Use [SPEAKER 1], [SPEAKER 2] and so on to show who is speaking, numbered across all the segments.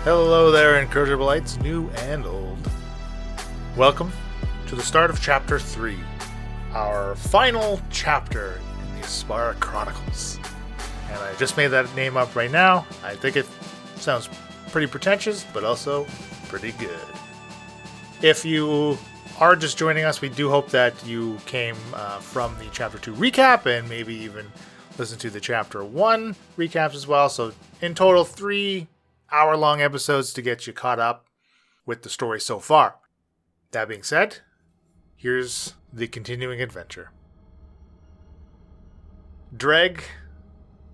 [SPEAKER 1] Hello there, Incorrigible, new and old. Welcome to the start of Chapter 3, our final chapter in the Aspara Chronicles. And I just made that name up right now. I think it sounds pretty pretentious, but also pretty good. If you are just joining us, we do hope that you came from the Chapter 2 recap and maybe even listen to the Chapter 1 recaps as well. So in total, 3 hour-long episodes to get you caught up with the story so far. That being said, here's the continuing adventure. Dreg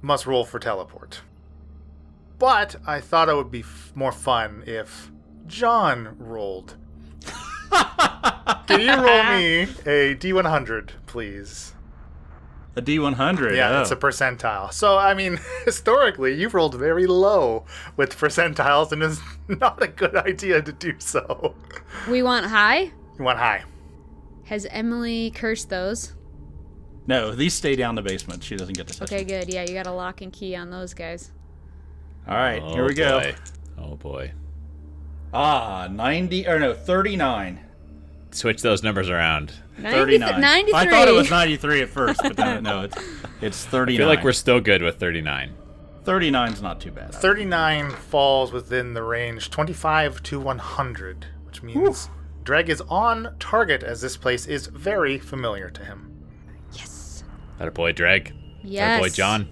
[SPEAKER 1] must roll for teleport. But I thought it would be more fun if John rolled. Can you roll me a D100, please?
[SPEAKER 2] A D100?
[SPEAKER 1] Yeah, it's a percentile. So, I mean, historically, you've rolled very low with percentiles, and it's not a good idea to do so.
[SPEAKER 3] We want high?
[SPEAKER 1] You want high.
[SPEAKER 3] Has Emily cursed those?
[SPEAKER 2] No, these stay down the basement. She doesn't get to touch them.
[SPEAKER 3] Okay, good. Yeah, you got a lock and key on those guys.
[SPEAKER 2] All right, here we go.
[SPEAKER 4] Oh, boy.
[SPEAKER 2] 39.
[SPEAKER 4] Switch those numbers around.
[SPEAKER 2] 39.
[SPEAKER 3] 93.
[SPEAKER 2] I thought it was 93 at first, but then, no, it's 39.
[SPEAKER 4] I feel like we're still good with 39.
[SPEAKER 2] 39's not too bad.
[SPEAKER 1] 39 falls within the range 25 to 100, which means Dreg is on target as this place is very familiar to him.
[SPEAKER 3] Yes.
[SPEAKER 4] Attaboy, Dreg.
[SPEAKER 3] Yes.
[SPEAKER 4] Attaboy, John.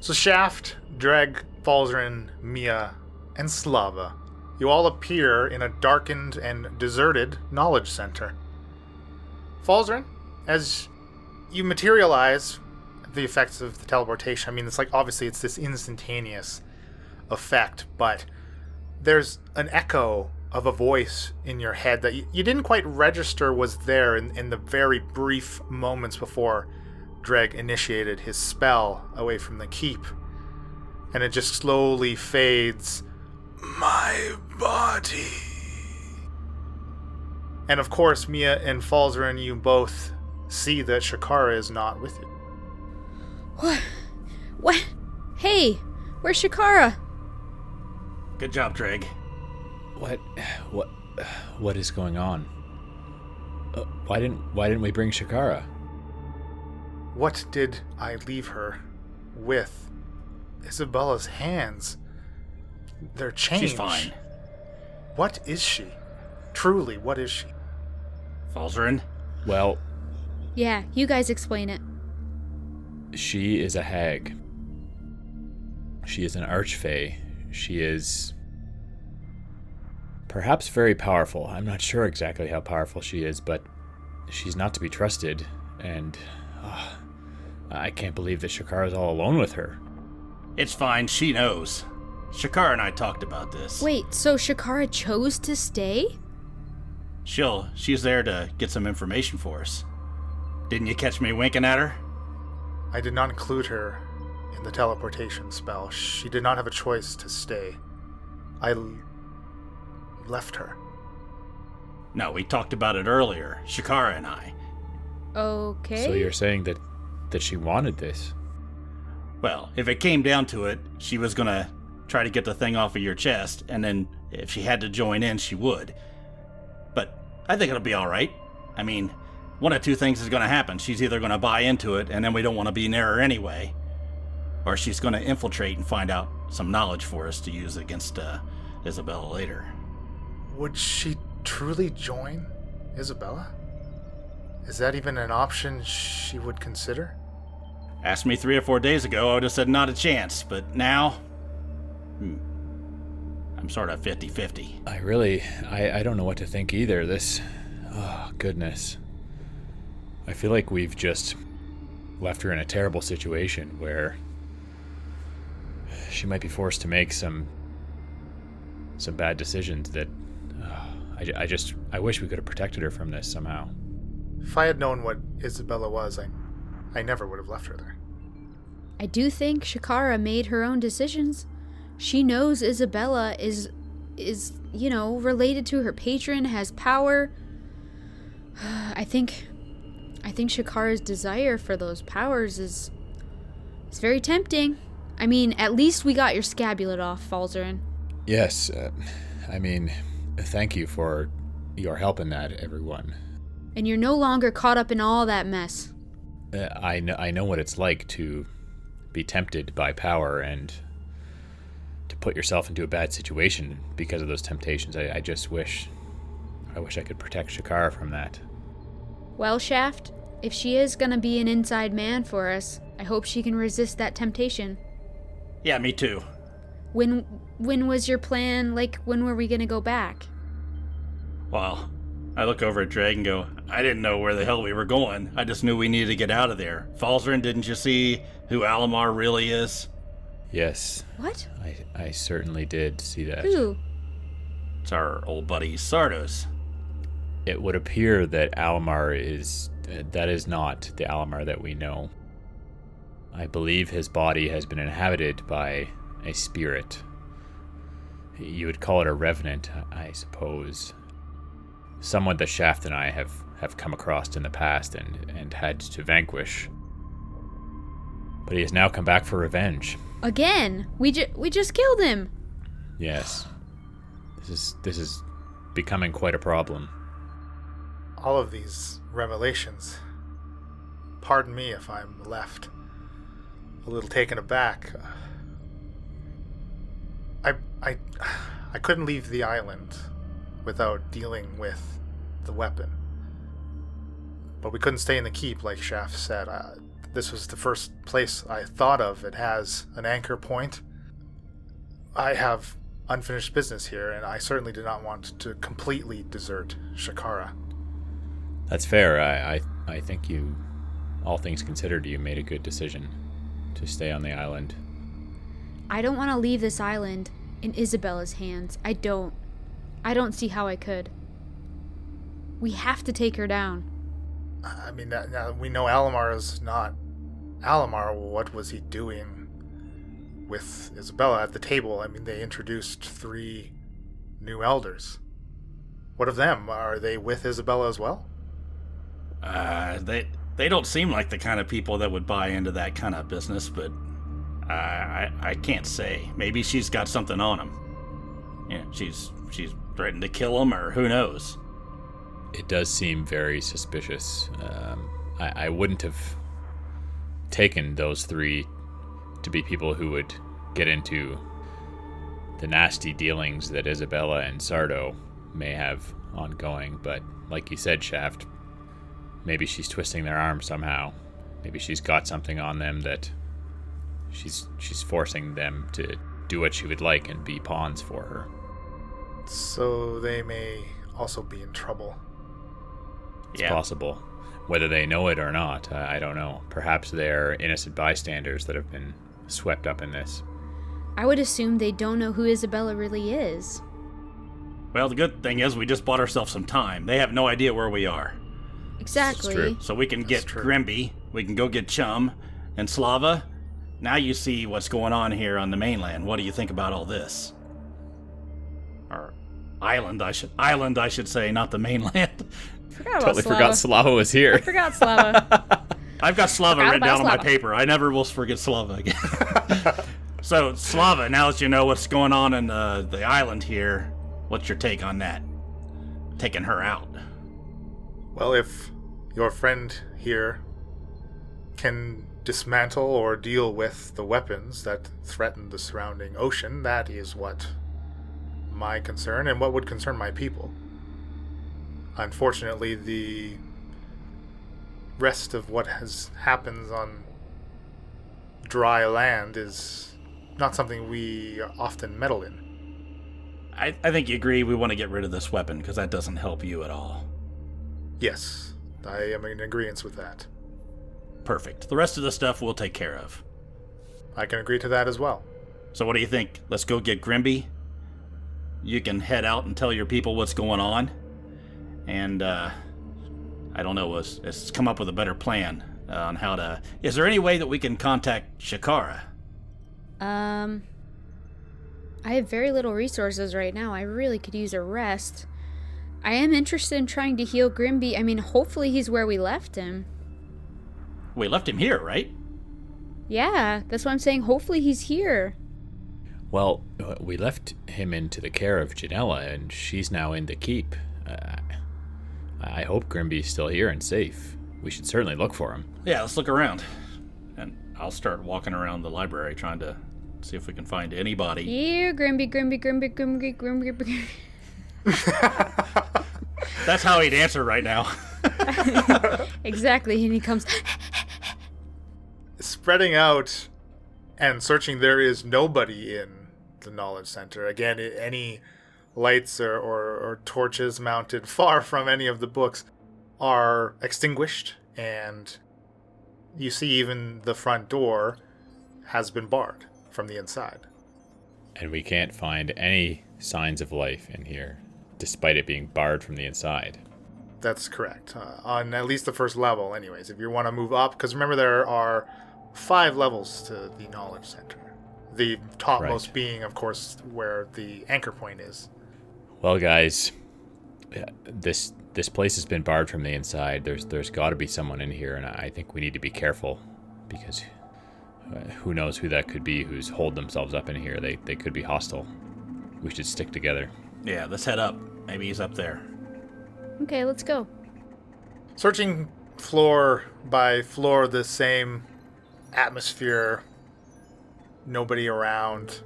[SPEAKER 1] So Shaft, Dreg, Falzaren, Mia, and Slava, you all appear in a darkened and deserted knowledge center. Falzaren, as you materialize the effects of the teleportation, I mean, it's like, obviously it's this instantaneous effect, but there's an echo of a voice in your head that you didn't quite register was there in the very brief moments before Dreg initiated his spell away from the keep. And it just slowly fades. My body. And of course, Mia and Falzaren, you both see that Shikara is not with you.
[SPEAKER 3] What? Hey, where's Shikara?
[SPEAKER 2] Good job, Dreg.
[SPEAKER 4] What is going on? Why didn't we bring Shikara?
[SPEAKER 1] What did I leave her with? Isabella's hands. They're changed.
[SPEAKER 2] She's fine.
[SPEAKER 1] What is she? Truly, what is she?
[SPEAKER 2] Falzaren?
[SPEAKER 4] Well,
[SPEAKER 3] Yeah, you guys explain it.
[SPEAKER 4] she is a hag. She is an archfey. She is perhaps very powerful. I'm not sure exactly how powerful she is, but she's not to be trusted, and I can't believe that Shikara's all alone with her.
[SPEAKER 2] It's fine, she knows. Shikara and I talked about this.
[SPEAKER 3] Wait, so Shikara chose to stay?
[SPEAKER 2] She's there to get some information for us. Didn't you catch me winking at her?
[SPEAKER 1] I did not include her in the teleportation spell. She did not have a choice to stay. I left her.
[SPEAKER 2] No, we talked about it earlier, Shikara and I.
[SPEAKER 3] Okay.
[SPEAKER 4] So you're saying that she wanted this?
[SPEAKER 2] Well, if it came down to it, she was gonna try to get the thing off of your chest, and then if she had to join in, she would. But I think it'll be alright. I mean, one of two things is gonna happen. She's either gonna buy into it, and then we don't want to be near her anyway, or she's gonna infiltrate and find out some knowledge for us to use against Isabella later.
[SPEAKER 1] Would she truly join Isabella? Is that even an option she would consider?
[SPEAKER 2] Asked me 3 or 4 days ago, I would have said not a chance, but now, I'm sort of 50-50.
[SPEAKER 4] I don't know what to think either. Oh, goodness. I feel like we've just left her in a terrible situation where she might be forced to make some bad decisions that I wish we could have protected her from this somehow.
[SPEAKER 1] If I had known what Isabella was, I never would have left her there.
[SPEAKER 3] I do think Shikara made her own decisions. She knows Isabella is related to her patron, has power. I think Shikara's desire for those powers is very tempting. I mean, at least we got your scapulet off, Falzaren.
[SPEAKER 4] Yes, thank you for your help in that, everyone.
[SPEAKER 3] And you're no longer caught up in all that mess.
[SPEAKER 4] I know what it's like to be tempted by power and to put yourself into a bad situation because of those temptations. I just wish I could protect Shikara from that.
[SPEAKER 3] Well, Shaft, if she is gonna be an inside man for us, I hope she can resist that temptation.
[SPEAKER 2] Yeah, me too.
[SPEAKER 3] When was your plan? Like, when were we gonna go back?
[SPEAKER 2] Well, I look over at Dreg and go, I didn't know where the hell we were going. I just knew we needed to get out of there. Falzaren, didn't you see who Alamar really is?
[SPEAKER 4] Yes.
[SPEAKER 3] What?
[SPEAKER 4] I certainly did see that.
[SPEAKER 3] Who?
[SPEAKER 2] It's our old buddy Sardos.
[SPEAKER 4] It would appear that Alamar is not the Alamar that we know. I believe his body has been inhabited by a spirit. You would call it a revenant, I suppose. Someone that Shaft and I have come across in the past and had to vanquish. But he has now come back for revenge.
[SPEAKER 3] Again? We just killed him.
[SPEAKER 4] Yes. This is becoming quite a problem.
[SPEAKER 1] All of these revelations. Pardon me if I'm left a little taken aback. I couldn't leave the island without dealing with the weapon. But we couldn't stay in the keep, like Shaft said. This was the first place I thought of. It has an anchor point. I have unfinished business here, and I certainly did not want to completely desert Shikara.
[SPEAKER 4] That's fair. I think you, all things considered, you made a good decision to stay on the island.
[SPEAKER 3] I don't want to leave this island in Isabella's hands. I don't see how I could. We have to take her down.
[SPEAKER 1] I mean, now we know Alamar is not Alamar. What was he doing with Isabella at the table? I mean, they introduced 3 new elders. What of them? Are they with Isabella as well?
[SPEAKER 2] They don't seem like the kind of people that would buy into that kind of business, but I can't say. Maybe she's got something on him. Yeah, she's threatened to kill him, or who knows.
[SPEAKER 4] It does seem very suspicious. I wouldn't have taken those 3 to be people who would get into the nasty dealings that Isabella and Sardo may have ongoing, but like you said, Shaft, maybe she's twisting their arm somehow. Maybe she's got something on them that she's forcing them to do what she would like and be pawns for her.
[SPEAKER 1] So they may also be in trouble.
[SPEAKER 4] It's possible. Whether they know it or not, I don't know. Perhaps they're innocent bystanders that have been swept up in this.
[SPEAKER 3] I would assume they don't know who Isabella really is.
[SPEAKER 2] Well, the good thing is we just bought ourselves some time. They have no idea where we are.
[SPEAKER 3] Exactly.
[SPEAKER 4] True.
[SPEAKER 2] So we can get Grimby, we can go get Chum, and Slava. Now you see what's going on here on the mainland. What do you think about all this? Or island, I should say, not the mainland.
[SPEAKER 4] Totally forgot Slava was here.
[SPEAKER 3] I forgot Slava.
[SPEAKER 2] I've got Slava written down on my paper. I never will forget Slava again. So, Slava, now that you know what's going on in the island here, what's your take on that? Taking her out.
[SPEAKER 1] Well, if your friend here can dismantle or deal with the weapons that threaten the surrounding ocean, that is what my concern and what would concern my people. Unfortunately, the rest of what happens on dry land is not something we often meddle in.
[SPEAKER 2] I think you agree we want to get rid of this weapon, because that doesn't help you at all.
[SPEAKER 1] Yes, I am in agreement with that.
[SPEAKER 2] Perfect. The rest of the stuff we'll take care of.
[SPEAKER 1] I can agree to that as well.
[SPEAKER 2] So what do you think? Let's go get Grimby. You can head out and tell your people what's going on. And, I don't know, let's come up with a better plan on how to... Is there any way that we can contact Shikara?
[SPEAKER 3] I have very little resources right now. I really could use a rest. I am interested in trying to heal Grimby. I mean, hopefully he's where we left him.
[SPEAKER 2] We left him here, right?
[SPEAKER 3] Yeah, that's what I'm saying. Hopefully he's here.
[SPEAKER 4] Well, we left him into the care of Janella, and she's now in the keep. I hope Grimby's still here and safe. We should certainly look for him.
[SPEAKER 2] Yeah, let's look around. And I'll start walking around the library trying to see if we can find anybody.
[SPEAKER 3] Here, Grimby, Grimby, Grimby, Grimby, Grimby, Grimby.
[SPEAKER 2] That's how he'd answer right now.
[SPEAKER 3] Exactly, and he comes.
[SPEAKER 1] Spreading out and searching, there is nobody in the Knowledge Center. Again, any lights or torches mounted far from any of the books are extinguished, and you see even the front door has been barred from the inside.
[SPEAKER 4] And we can't find any signs of life in here, despite it being barred from the inside.
[SPEAKER 1] That's correct. On at least the first level, anyways. If you want to move up, because remember there are 5 levels to the Knowledge Center. The topmost being, of course, where the anchor point is.
[SPEAKER 4] Well, guys, this place has been barred from the inside. There's got to be someone in here, and I think we need to be careful, because who knows who that could be who's holed themselves up in here. They could be hostile. We should stick together.
[SPEAKER 2] Yeah, let's head up. Maybe he's up there.
[SPEAKER 3] Okay, let's go.
[SPEAKER 1] Searching floor by floor, the same atmosphere, nobody around,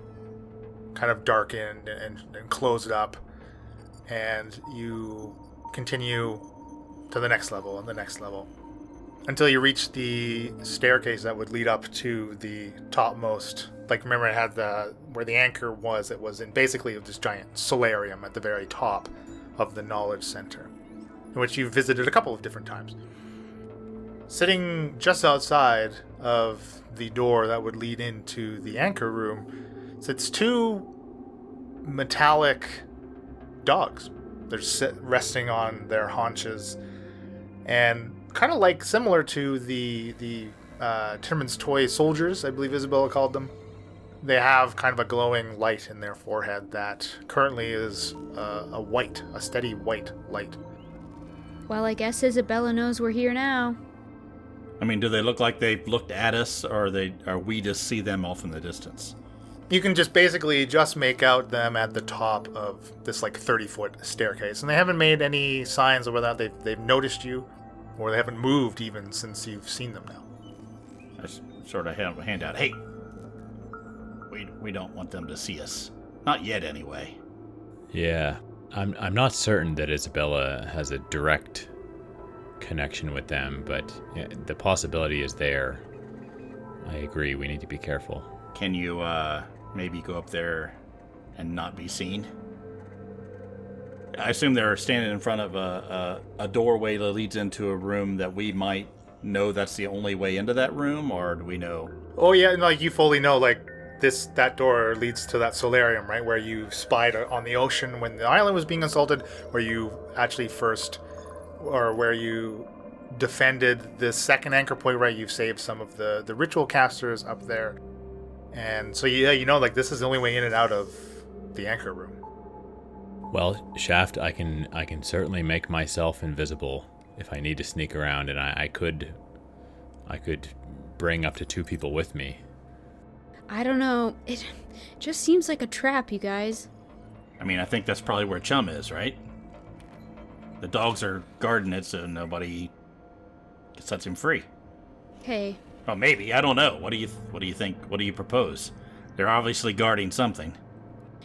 [SPEAKER 1] kind of darkened and closed up, and you continue to the next level and the next level until you reach the staircase that would lead up to the topmost. Like, remember, it had where the anchor was. It was in basically this giant solarium at the very top of the Knowledge Center, in which you visited a couple of different times. Sitting just outside of the door that would lead into the anchor room sits 2 metallic dogs. They're resting on their haunches, and kind of like similar to the Timmon's toy soldiers, I believe Isabella called them. They have kind of a glowing light in their forehead that currently is a steady white light.
[SPEAKER 3] Well, I guess Isabella knows we're here now.
[SPEAKER 2] I mean, do they look like they've looked at us, or are we just see them off in the distance?
[SPEAKER 1] You can just basically just make out them at the top of this 30-foot staircase, and they haven't made any signs of whether they've noticed you, or they haven't moved even since you've seen them now.
[SPEAKER 2] I sort of have a hand out. Hey, we don't want them to see us. Not yet, anyway.
[SPEAKER 4] Yeah, I'm not certain that Isabella has a direct connection with them, but the possibility is there. I agree, we need to be careful.
[SPEAKER 2] Can you maybe go up there and not be seen? I assume they're standing in front of a doorway that leads into a room that we might know that's the only way into that room, or do we know?
[SPEAKER 1] Oh yeah, you fully know, that door leads to that solarium, right, where you spied on the ocean when the island was being assaulted, where you actually where you defended the second anchor point, right? You've saved some of the ritual casters up there. And so, this is the only way in and out of the anchor room.
[SPEAKER 4] Well, Shaft, I can certainly make myself invisible if I need to sneak around, and I could bring up to 2 people with me.
[SPEAKER 3] I don't know. It just seems like a trap, you guys.
[SPEAKER 2] I mean, I think that's probably where Chum is, right? The dogs are guarding it, so nobody sets him free.
[SPEAKER 3] Hey.
[SPEAKER 2] Well, maybe. I don't know. What do you think? What do you propose? They're obviously guarding something.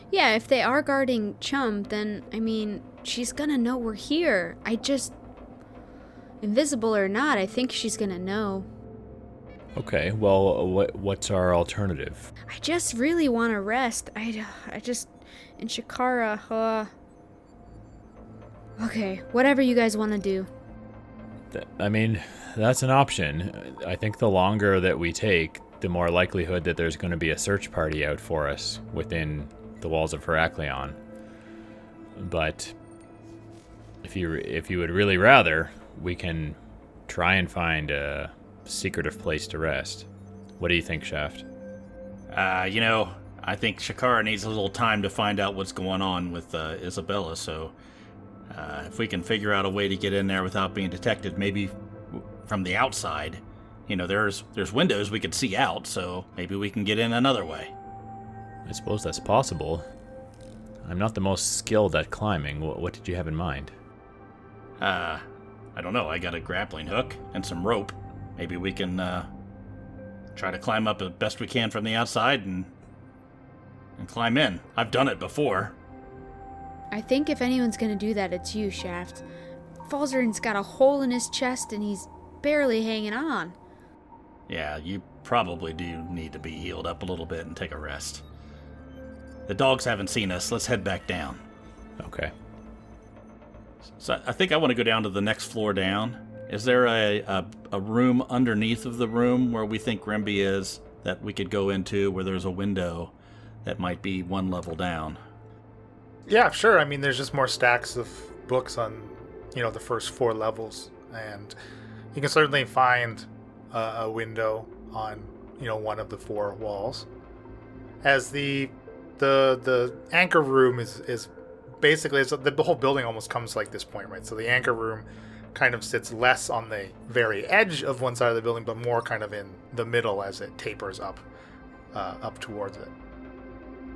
[SPEAKER 3] Yeah, if they are guarding Chum, then, she's gonna know we're here. Invisible or not, I think she's gonna know.
[SPEAKER 4] Okay, well, what's our alternative?
[SPEAKER 3] I just really want to rest. I just... And Shikara, Okay, whatever you guys want to do.
[SPEAKER 4] That's an option. I think the longer that we take, the more likelihood that there's going to be a search party out for us within the walls of Heraklion. But if you would really rather, we can try and find a secretive place to rest. What do you think, Shaft?
[SPEAKER 2] I think Shikara needs a little time to find out what's going on with Isabella, so if we can figure out a way to get in there without being detected, maybe from the outside, there's windows we could see out, so maybe we can get in another way.
[SPEAKER 4] I suppose that's possible. I'm not the most skilled at climbing. What did you have in mind?
[SPEAKER 2] I don't know. I got a grappling hook and some rope. Maybe we can try to climb up as best we can from the outside and climb in. I've done it before.
[SPEAKER 3] I think if anyone's gonna do that, it's you, Shaft. Falzaren's got a hole in his chest and he's barely hanging on.
[SPEAKER 2] Yeah, you probably do need to be healed up a little bit and take a rest. The dogs haven't seen us. Let's head back down.
[SPEAKER 4] Okay.
[SPEAKER 2] So I think I want to go down to the next floor down. Is there a room underneath of the room where we think Grimby is that we could go into, where there's a window that might be one level down?
[SPEAKER 1] Yeah, sure. I mean, there's just more stacks of books on, the first 4 levels. And you can certainly find a window on, one of the 4 walls. As the anchor room is basically, the whole building almost comes to like this point, right? So the anchor room kind of sits less on the very edge of one side of the building, but more kind of in the middle as it tapers up towards it.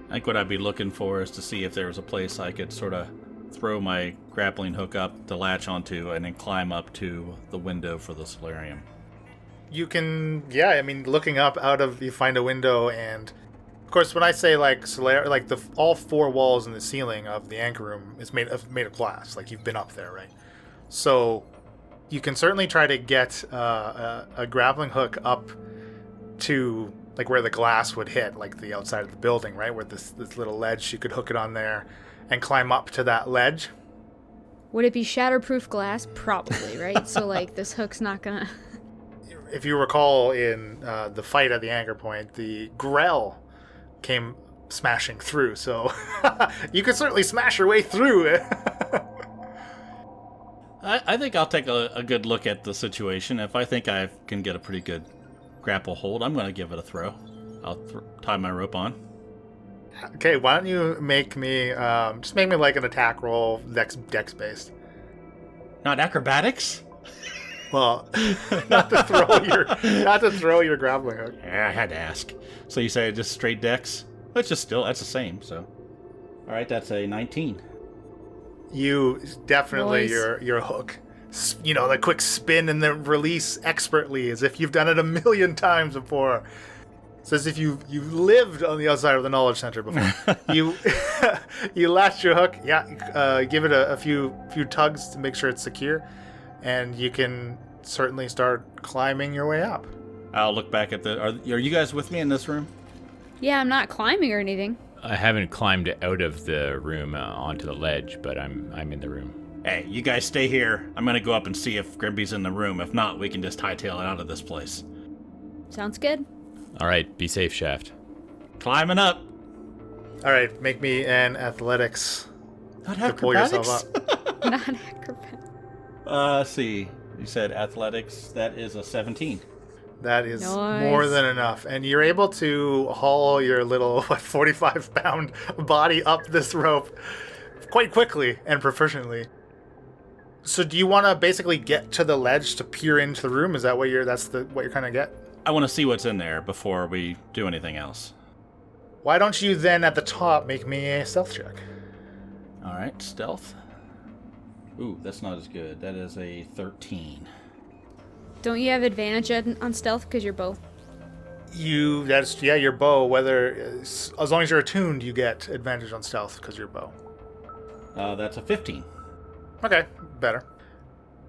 [SPEAKER 2] I think what I'd be looking for is to see if there was a place I could sort of throw my grappling hook up to latch onto and then climb up to the window for the solarium.
[SPEAKER 1] You can, looking up you find a window, and of course, when I say all 4 walls in the ceiling of the anchor room is made of glass. Like, you've been up there, right? So you can certainly try to get a grappling hook up to like where the glass would hit, like the outside of the building, right? Where this little ledge, you could hook it on there and climb up to that ledge.
[SPEAKER 3] Would it be shatterproof glass? Probably, right? So like this hook's not gonna...
[SPEAKER 1] If you recall in the fight at the anchor point, the Grell came smashing through, so you could certainly smash your way through it.
[SPEAKER 2] I think I'll take a good look at the situation. If I think I can get a pretty good grapple hold, I'm going to give it a throw. I'll tie my rope on.
[SPEAKER 1] Okay, why don't you make me just make me like an attack roll, dex based.
[SPEAKER 2] Not acrobatics?
[SPEAKER 1] Well, not to throw your grappling hook.
[SPEAKER 2] Yeah, I had to ask. So you say just straight dex? That's the same. So, all right, that's a 19.
[SPEAKER 1] You definitely
[SPEAKER 3] Nice.
[SPEAKER 1] your hook, the quick spin and the release expertly, as if you've done it a million times before. It's as if you lived on the outside of the knowledge center before. you latch your hook, give it a few tugs to make sure it's secure, and you can certainly start climbing your way up.
[SPEAKER 2] I'll look back at are you guys with me in this room?
[SPEAKER 3] Yeah, I'm not climbing or anything.
[SPEAKER 4] I haven't climbed out of the room onto the ledge, but I'm in the room.
[SPEAKER 2] Hey, you guys stay here. I'm gonna go up and see if Grimby's in the room. If not, we can just hightail it out of this place.
[SPEAKER 3] Sounds good.
[SPEAKER 4] All right, be safe, Shaft.
[SPEAKER 2] Climbing up.
[SPEAKER 1] All right, make me an athletics
[SPEAKER 2] Not
[SPEAKER 1] to pull yourself
[SPEAKER 2] acrobatics?
[SPEAKER 1] up.
[SPEAKER 3] Not acrobat.
[SPEAKER 2] Let's see. You said athletics. That is a 17.
[SPEAKER 1] That is
[SPEAKER 3] Nice.
[SPEAKER 1] more than enough. And you're able to haul your little 45-pound body up this rope quite quickly and proficiently. So do you want to basically get to the ledge to peer into the room? Is that what you're kind of get?
[SPEAKER 2] I want to see what's in there before we do anything else.
[SPEAKER 1] Why don't you then at the top make me a stealth check?
[SPEAKER 2] All right, stealth. Ooh, that's not as good. That is a 13.
[SPEAKER 3] Don't you have advantage on stealth because you're bow?
[SPEAKER 1] Your bow. As long as you're attuned, you get advantage on stealth because you're bow.
[SPEAKER 2] That's a 15.
[SPEAKER 1] Okay, better.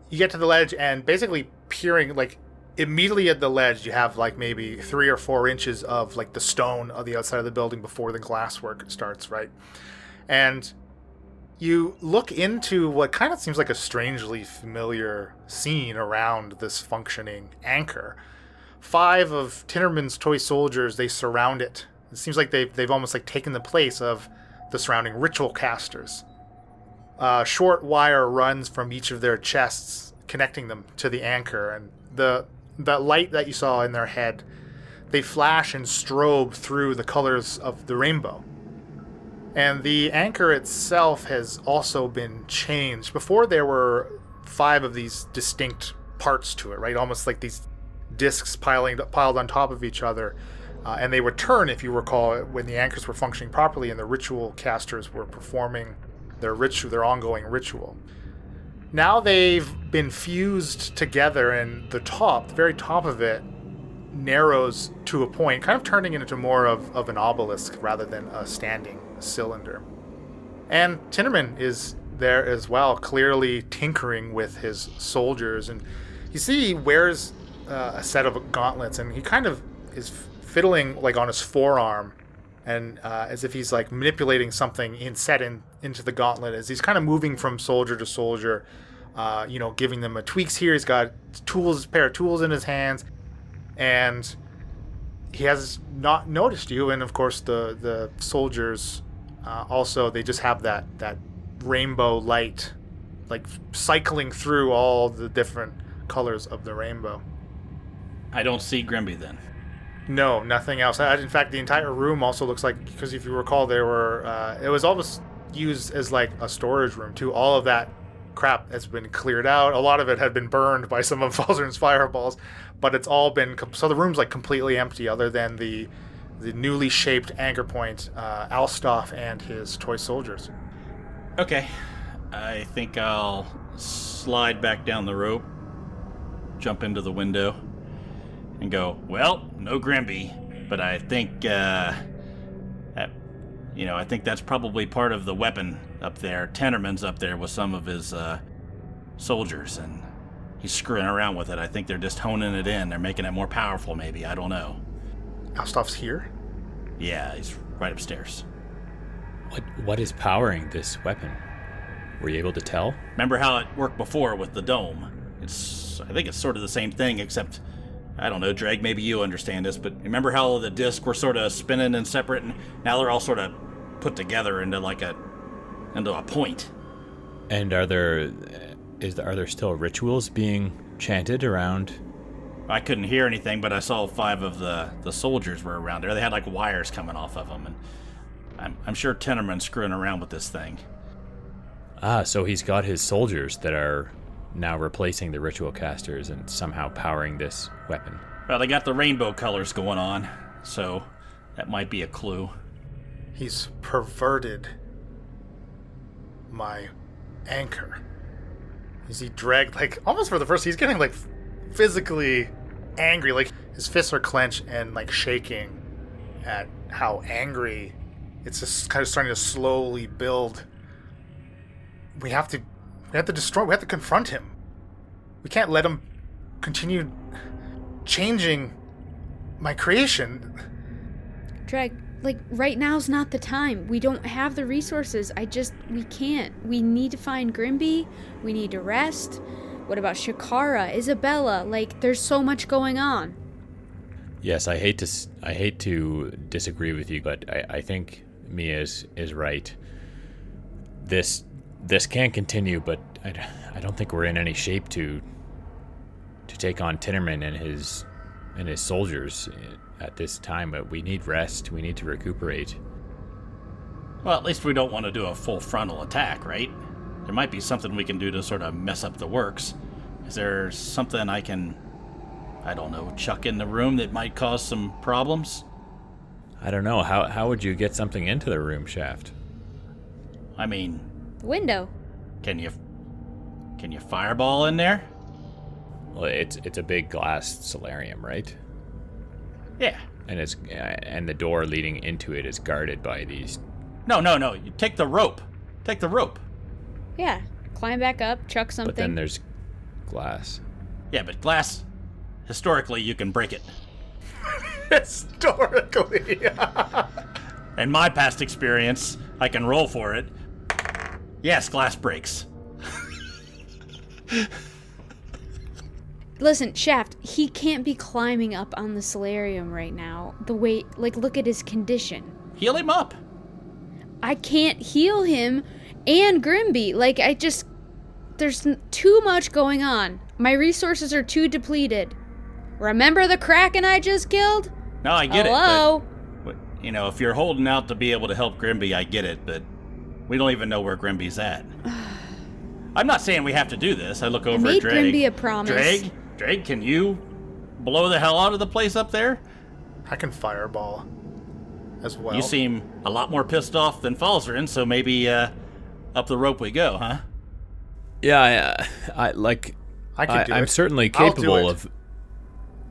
[SPEAKER 1] You get to the ledge and basically peering, like, immediately at the ledge, you have, like, maybe 3 or 4 inches of, like, the stone on the outside of the building before the glasswork starts, right? And you look into what kind of seems like a strangely familiar scene around this functioning anchor. 5 of Tinnerman's toy soldiers, they surround it. It seems like they've almost, like, taken the place of the surrounding ritual casters. Short wire runs from each of their chests, connecting them to the anchor, and that light that you saw in their head, they flash and strobe through the colors of the rainbow. And the anchor itself has also been changed. Before there were 5 of these distinct parts to it, right? Almost like these discs piled on top of each other. And they would turn, if you recall, when the anchors were functioning properly and the ritual casters were performing their ongoing ritual. Now they've been fused together, and the very top of it, narrows to a point, kind of turning it into more of an obelisk rather than a standing cylinder. And Tinnerman is there as well, clearly tinkering with his soldiers. And you see he wears a set of gauntlets, and he kind of is fiddling like on his forearm, and as if he's like manipulating something into the gauntlet as he's kind of moving from soldier to soldier, giving them a tweaks here. He's got a pair of tools in his hands, and he has not noticed you. And of course the soldiers also, they just have that rainbow light like cycling through all the different colors of the rainbow.
[SPEAKER 2] I don't see Grimby then.
[SPEAKER 1] No, nothing else. In fact, the entire room also looks like, because if you recall, there were it was almost used as like a storage room too. All of that crap has been cleared out. A lot of it had been burned by some of Falzaren's fireballs, but it's all been so the room's like completely empty, other than the newly shaped anchor point, Alstoff and his toy soldiers.
[SPEAKER 2] Okay, I think I'll slide back down the rope, jump into the window, and go, well, no Grimby, but I think, I think that's probably part of the weapon up there. Tennerman's up there with some of his soldiers, and he's screwing around with it. I think they're just honing it in. They're making it more powerful, maybe. I don't know.
[SPEAKER 1] Alstoff's here?
[SPEAKER 2] Yeah, he's right upstairs.
[SPEAKER 4] What is powering this weapon? Were you able to tell?
[SPEAKER 2] Remember how it worked before with the dome? I think it's sort of the same thing, except, I don't know, Dreg, maybe you understand this, but remember how the discs were sort of spinning and separate, and now they're all sort of put together into a point.
[SPEAKER 4] And are there still rituals being chanted around?
[SPEAKER 2] I couldn't hear anything, but I saw 5 of the soldiers were around there. They had like wires coming off of them, and I'm sure Tennerman's screwing around with this thing.
[SPEAKER 4] Ah, so he's got his soldiers that are now replacing the ritual casters and somehow powering this weapon.
[SPEAKER 2] Well, they got the rainbow colors going on, so that might be a clue.
[SPEAKER 1] He's perverted my anchor. You see Dreg, like, almost for the first, he's getting, like, physically angry. Like, his fists are clenched and, like, shaking at how angry. It's just kind of starting to slowly build. We have to confront him. We can't let him continue changing my creation.
[SPEAKER 3] Dreg, like, right now's not the time. We don't have the resources. We can't. We need to find Grimby. We need to rest. What about Shikara, Isabella? Like, there's so much going on.
[SPEAKER 4] Yes, I hate to disagree with you, but I think Mia is right. This can't continue, but I don't think we're in any shape to take on Tinnerman and his soldiers at this time. But we need rest. We need to recuperate.
[SPEAKER 2] Well, at least we don't want to do a full frontal attack, right? There might be something we can do to sort of mess up the works. Is there something I can, I don't know, chuck in the room that might cause some problems?
[SPEAKER 4] I don't know. How would you get something into the room, Shaft?
[SPEAKER 2] I mean,
[SPEAKER 3] Window.
[SPEAKER 2] Can you fireball in there?
[SPEAKER 4] Well, it's a big glass solarium, right?
[SPEAKER 2] Yeah.
[SPEAKER 4] And the door leading into it is guarded by these.
[SPEAKER 2] No. You take the rope. Take the rope.
[SPEAKER 3] Yeah. Climb back up, chuck something.
[SPEAKER 4] But then there's glass.
[SPEAKER 2] Yeah, but glass, historically, you can break it.
[SPEAKER 1] Historically.
[SPEAKER 2] In my past experience, I can roll for it. Yes, glass breaks.
[SPEAKER 3] Listen, Shaft, he can't be climbing up on the solarium right now. The way, like, look at his condition.
[SPEAKER 2] Heal him up.
[SPEAKER 3] I can't heal him and Grimby. Like, there's too much going on. My resources are too depleted. Remember the Kraken I just killed?
[SPEAKER 2] No, I get
[SPEAKER 3] Hello?
[SPEAKER 2] it. But, if you're holding out to be able to help Grimby, I get it, but we don't even know where Grimby's at. I'm not saying we have to do this. I look over at Dreg.
[SPEAKER 3] Grimby a promise.
[SPEAKER 2] Dreg, can you blow the hell out of the place up there?
[SPEAKER 1] I can fireball as well.
[SPEAKER 2] You seem a lot more pissed off than Falzaren, so maybe up the rope we go, huh?
[SPEAKER 4] Yeah, I like.
[SPEAKER 1] I can do it.
[SPEAKER 4] I'm certainly
[SPEAKER 1] I'll do
[SPEAKER 4] capable
[SPEAKER 1] it.
[SPEAKER 4] of,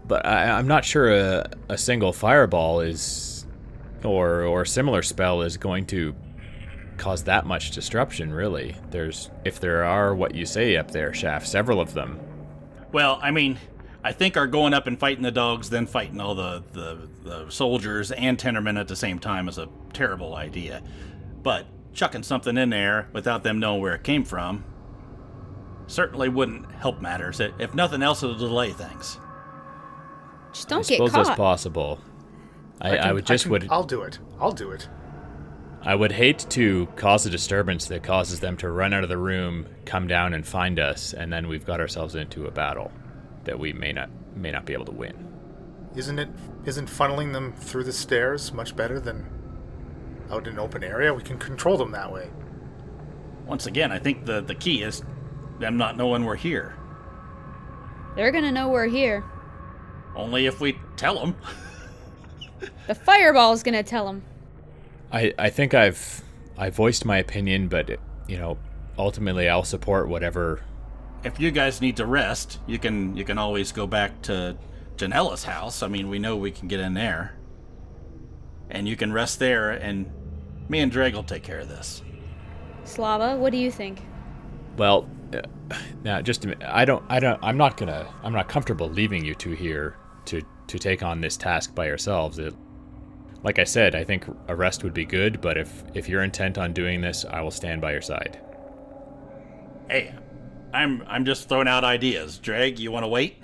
[SPEAKER 4] but I'm not sure a single fireball is, or similar spell is going to cause that much disruption. Really, if there are what you say up there, Shaft, several of them.
[SPEAKER 2] Well, I mean, I think our going up and fighting the dogs, then fighting all the soldiers and Tendermen at the same time is a terrible idea. But chucking something in there without them knowing where it came from certainly wouldn't help matters. If nothing else, it'll delay things.
[SPEAKER 3] Just don't
[SPEAKER 4] I
[SPEAKER 3] get
[SPEAKER 4] suppose
[SPEAKER 3] caught.
[SPEAKER 4] that's possible.
[SPEAKER 1] I'll do it. I'll do it.
[SPEAKER 4] I would hate to cause a disturbance that causes them to run out of the room, come down and find us, and then we've got ourselves into a battle that we may not be able to win.
[SPEAKER 1] Isn't funneling them through the stairs much better than out in an open area? We can control them that way.
[SPEAKER 2] Once again, I think the key is them not knowing we're here.
[SPEAKER 3] They're gonna know we're here.
[SPEAKER 2] Only if we tell them.
[SPEAKER 3] The fireball's gonna tell them.
[SPEAKER 4] I think I voiced my opinion, but ultimately I'll support whatever.
[SPEAKER 2] If you guys need to rest, you can always go back to Janella's house. I mean, we know we can get in there. And you can rest there, and me and Dreg will take care of this.
[SPEAKER 3] Slava, what do you think?
[SPEAKER 4] Well, now just a minute. I'm not comfortable leaving you two here to take on this task by yourselves. Like I said, I think a rest would be good, but if you're intent on doing this, I will stand by your side.
[SPEAKER 2] Hey, I'm just throwing out ideas. Dreg, you want to wait?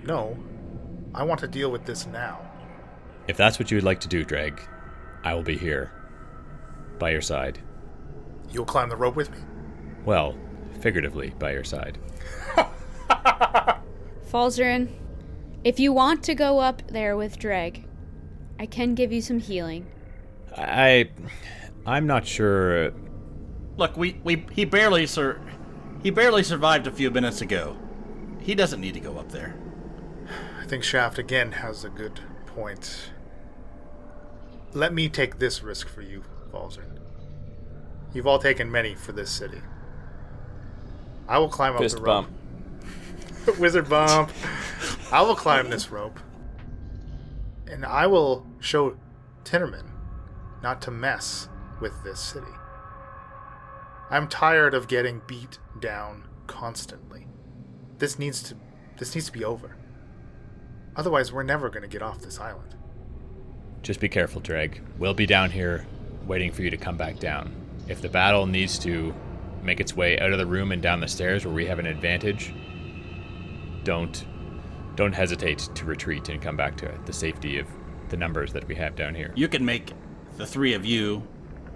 [SPEAKER 1] No. I want to deal with this now.
[SPEAKER 4] If that's what you would like to do, Dreg, I will be here. By your side.
[SPEAKER 1] You'll climb the rope with me?
[SPEAKER 4] Well, figuratively, by your side.
[SPEAKER 3] Falzaren, if you want to go up there with Dreg, I can give you some healing.
[SPEAKER 4] I'm not sure.
[SPEAKER 2] Look, he barely survived a few minutes ago. He doesn't need to go up there.
[SPEAKER 1] I think Shaft again has a good point. Let me take this risk for you, Falzaren. You've all taken many for this city. I will climb up
[SPEAKER 4] Fist
[SPEAKER 1] the rope.
[SPEAKER 4] bump.
[SPEAKER 1] Wizard bump. I will climb this rope. And I will show Tinnerman not to mess with this city. I'm tired of getting beat down constantly. This needs to be over. Otherwise, we're never going to get off this island.
[SPEAKER 4] Just be careful, Dreg. We'll be down here waiting for you to come back down. If the battle needs to make its way out of the room and down the stairs where we have an advantage, don't hesitate to retreat and come back to the safety of the numbers that we have down here.
[SPEAKER 2] You can make the three of you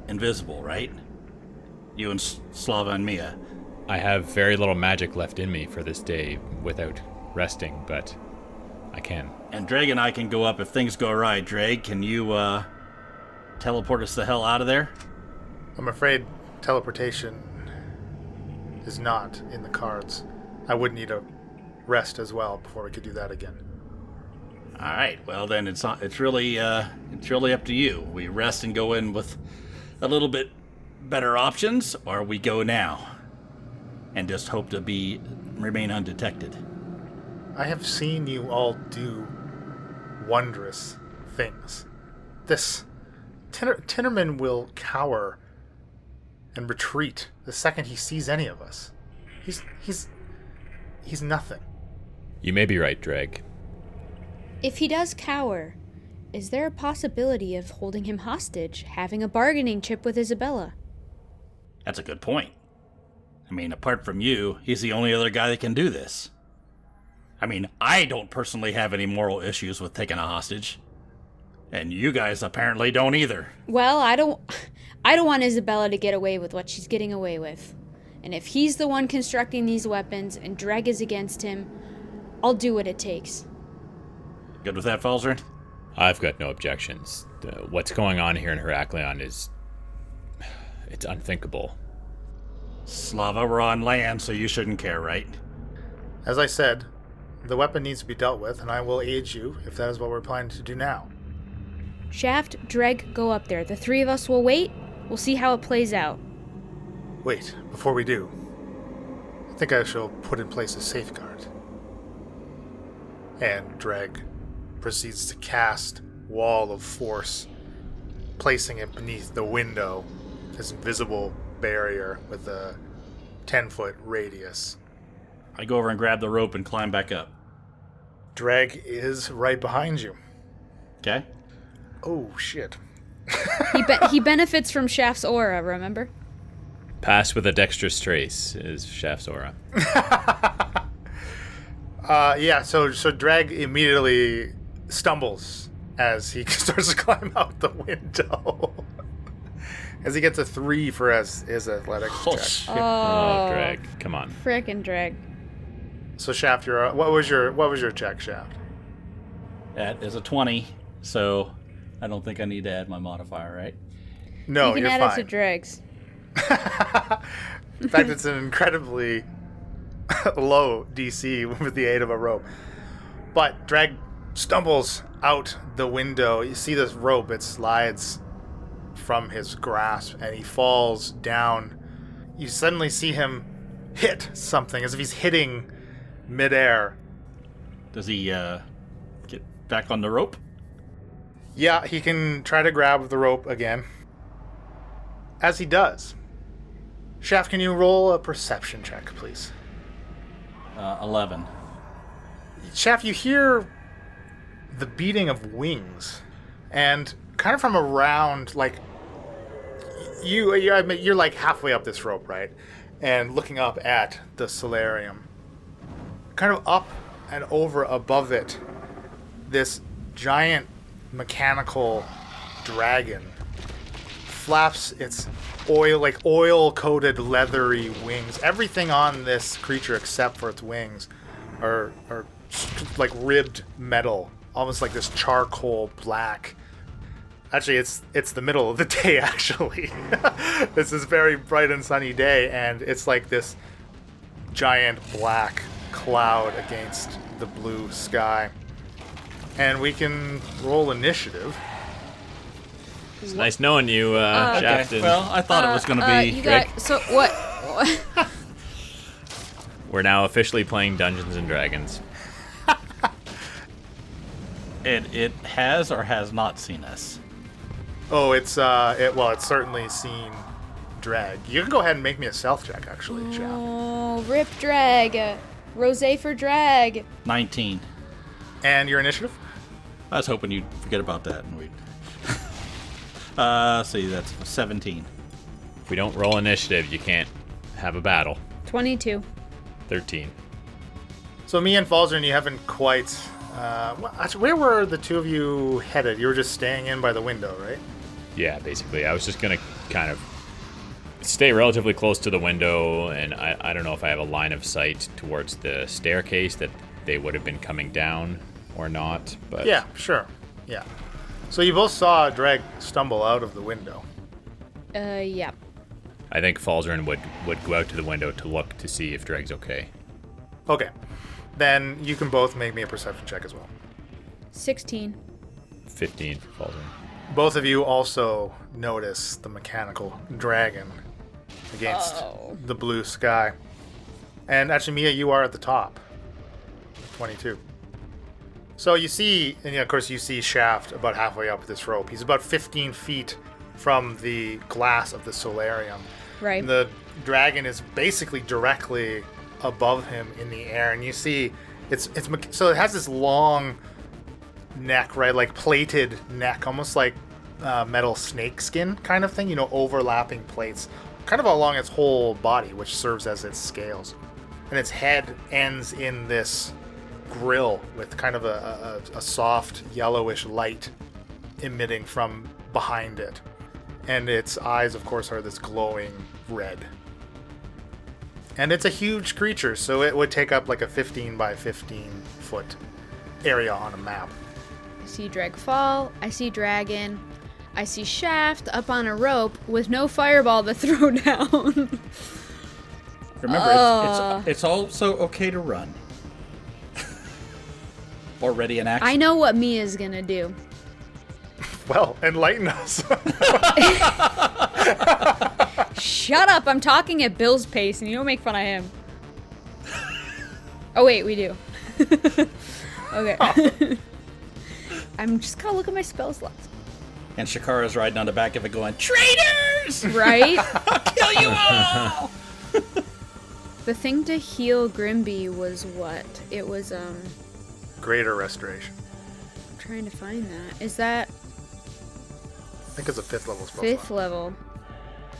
[SPEAKER 2] invisible, right? You and Slava and Mia.
[SPEAKER 4] I have very little magic left in me for this day without resting, but I can.
[SPEAKER 2] And Dreg and I can go up if things go right. Dreg, can you teleport us the hell out of there?
[SPEAKER 1] I'm afraid teleportation is not in the cards. I would need a rest as well before we could do that again.
[SPEAKER 2] All right. Well, then it's really up to you. We rest and go in with a little bit better options, or we go now and just hope to remain undetected.
[SPEAKER 1] I have seen you all do wondrous things. This Tinnerman will cower and retreat the second he sees any of us. He's nothing.
[SPEAKER 4] You may be right, Dreg.
[SPEAKER 3] If he does cower, is there a possibility of holding him hostage, having a bargaining chip with Isabella?
[SPEAKER 2] That's a good point. I mean, apart from you, he's the only other guy that can do this. I mean, I don't personally have any moral issues with taking a hostage. And you guys apparently don't either.
[SPEAKER 3] Well, I don't want Isabella to get away with what she's getting away with. And if he's the one constructing these weapons and Dreg is against him, I'll do what it takes.
[SPEAKER 2] Good with that, Falzaren?
[SPEAKER 4] I've got no objections. What's going on here in Heraklion it's unthinkable.
[SPEAKER 2] Slava, we're on land, so you shouldn't care, right?
[SPEAKER 1] As I said, the weapon needs to be dealt with, and I will aid you if that is what we're planning to do now.
[SPEAKER 3] Shaft, Dreg, go up there. The three of us will wait. We'll see how it plays out.
[SPEAKER 1] Wait, before we do, I think I shall put in place a safeguard. And Dreg proceeds to cast Wall of Force, placing it beneath the window, this invisible barrier with a 10-foot radius.
[SPEAKER 2] I go over and grab the rope and climb back up.
[SPEAKER 1] Dreg is right behind you.
[SPEAKER 2] Okay?
[SPEAKER 1] Oh, shit.
[SPEAKER 3] He benefits from Shaft's aura, remember?
[SPEAKER 4] Pass with a dexterous trace is Shaft's aura.
[SPEAKER 1] So Dreg immediately stumbles as he starts to climb out the window. As he gets a 3 for his athletics check.
[SPEAKER 4] Oh, Dreg. Come on.
[SPEAKER 3] Frickin' Dreg.
[SPEAKER 1] So Shaft, what was your check, Shaft?
[SPEAKER 2] That is a 20, so I don't think I need to add my modifier, right?
[SPEAKER 1] No,
[SPEAKER 3] you can
[SPEAKER 1] you're
[SPEAKER 3] add
[SPEAKER 1] fine.
[SPEAKER 3] it to Dreg's.
[SPEAKER 1] In fact, it's an incredibly low DC with the aid of a rope. But Dreg stumbles out the window. You see this rope, it slides from his grasp, and he falls down. You suddenly see him hit something, as if he's hitting midair.
[SPEAKER 2] Does he get back on the rope?
[SPEAKER 1] Yeah, he can try to grab the rope again. As he does, Shaft, can you roll a perception check, please?
[SPEAKER 2] 11.
[SPEAKER 1] Shaft, you hear the beating of wings, and kind of from around, like, you're like halfway up this rope, right? And looking up at the solarium. Kind of up and over above it, this giant mechanical dragon flaps its oil-coated leathery wings. Everything on this creature except for its wings are like ribbed metal, almost like this charcoal black. Actually, it's the middle of the day, actually. This is very bright and sunny day, and it's like this giant black cloud against the blue sky. And we can roll initiative.
[SPEAKER 4] It's nice knowing you, Shaft.
[SPEAKER 2] Okay. Well, I thought it was going to be...
[SPEAKER 3] You got, so what?
[SPEAKER 4] We're now officially playing Dungeons and Dragons.
[SPEAKER 2] It has or has not seen us.
[SPEAKER 1] Oh, it's certainly seen Dreg. You can go ahead and make me a stealth check, actually, Shaft.
[SPEAKER 3] Oh, rip Dreg. Rosé for Dreg.
[SPEAKER 2] 19.
[SPEAKER 1] And your initiative?
[SPEAKER 2] I was hoping you'd forget about that and we'd... see, that's 17.
[SPEAKER 4] If we don't roll initiative, you can't have a battle.
[SPEAKER 3] 22.
[SPEAKER 4] 13.
[SPEAKER 1] So me and Falzaren, you haven't quite... where were the two of you headed? You were just staying in by the window, right?
[SPEAKER 4] Yeah, basically. I was just going to kind of stay relatively close to the window, and I don't know if I have a line of sight towards the staircase that they would have been coming down or not. But
[SPEAKER 1] Yeah, sure. Yeah. So you both saw Dreg stumble out of the window.
[SPEAKER 3] Yeah.
[SPEAKER 4] I think Falzaren would go out to the window to look to see if Dreg's okay.
[SPEAKER 1] Okay. Then you can both make me a perception check as well.
[SPEAKER 3] 16.
[SPEAKER 4] 15 for Falzaren.
[SPEAKER 1] Both of you also notice the mechanical dragon against the blue sky. And actually, Mia, you are at the top. 22. So you see, and of course you see Shaft about halfway up this rope. He's about 15 feet from the glass of the solarium.
[SPEAKER 3] Right.
[SPEAKER 1] And the dragon is basically directly above him in the air, and you see so it has this long neck, right, like plated neck, almost like metal snake skin kind of thing, overlapping plates kind of along its whole body, which serves as its scales, and its head ends in this grill with kind of a soft yellowish light emitting from behind it, and its eyes, of course, are this glowing red. And it's a huge creature, so it would take up like a 15 by 15 foot area on a map.
[SPEAKER 3] I see Dreg fall. I see Dragon. I see Shaft up on a rope with no fireball to throw down.
[SPEAKER 2] Remember, it's also okay to run. Or ready in action.
[SPEAKER 3] I know what Mia's gonna do.
[SPEAKER 1] Well, enlighten us.
[SPEAKER 3] Shut up! I'm talking at Bill's pace, and you don't make fun of him. Oh wait, we do. Okay. Oh. I'm just gonna look at my spell slots.
[SPEAKER 2] And Shikara's riding on the back of it going, traitors!
[SPEAKER 3] Right?
[SPEAKER 2] Kill you all!
[SPEAKER 3] The thing to heal Grimby was what? It was,
[SPEAKER 1] Greater restoration.
[SPEAKER 3] I'm trying to find that. Is that
[SPEAKER 1] I think it's a 5th level spell.
[SPEAKER 3] 5th level?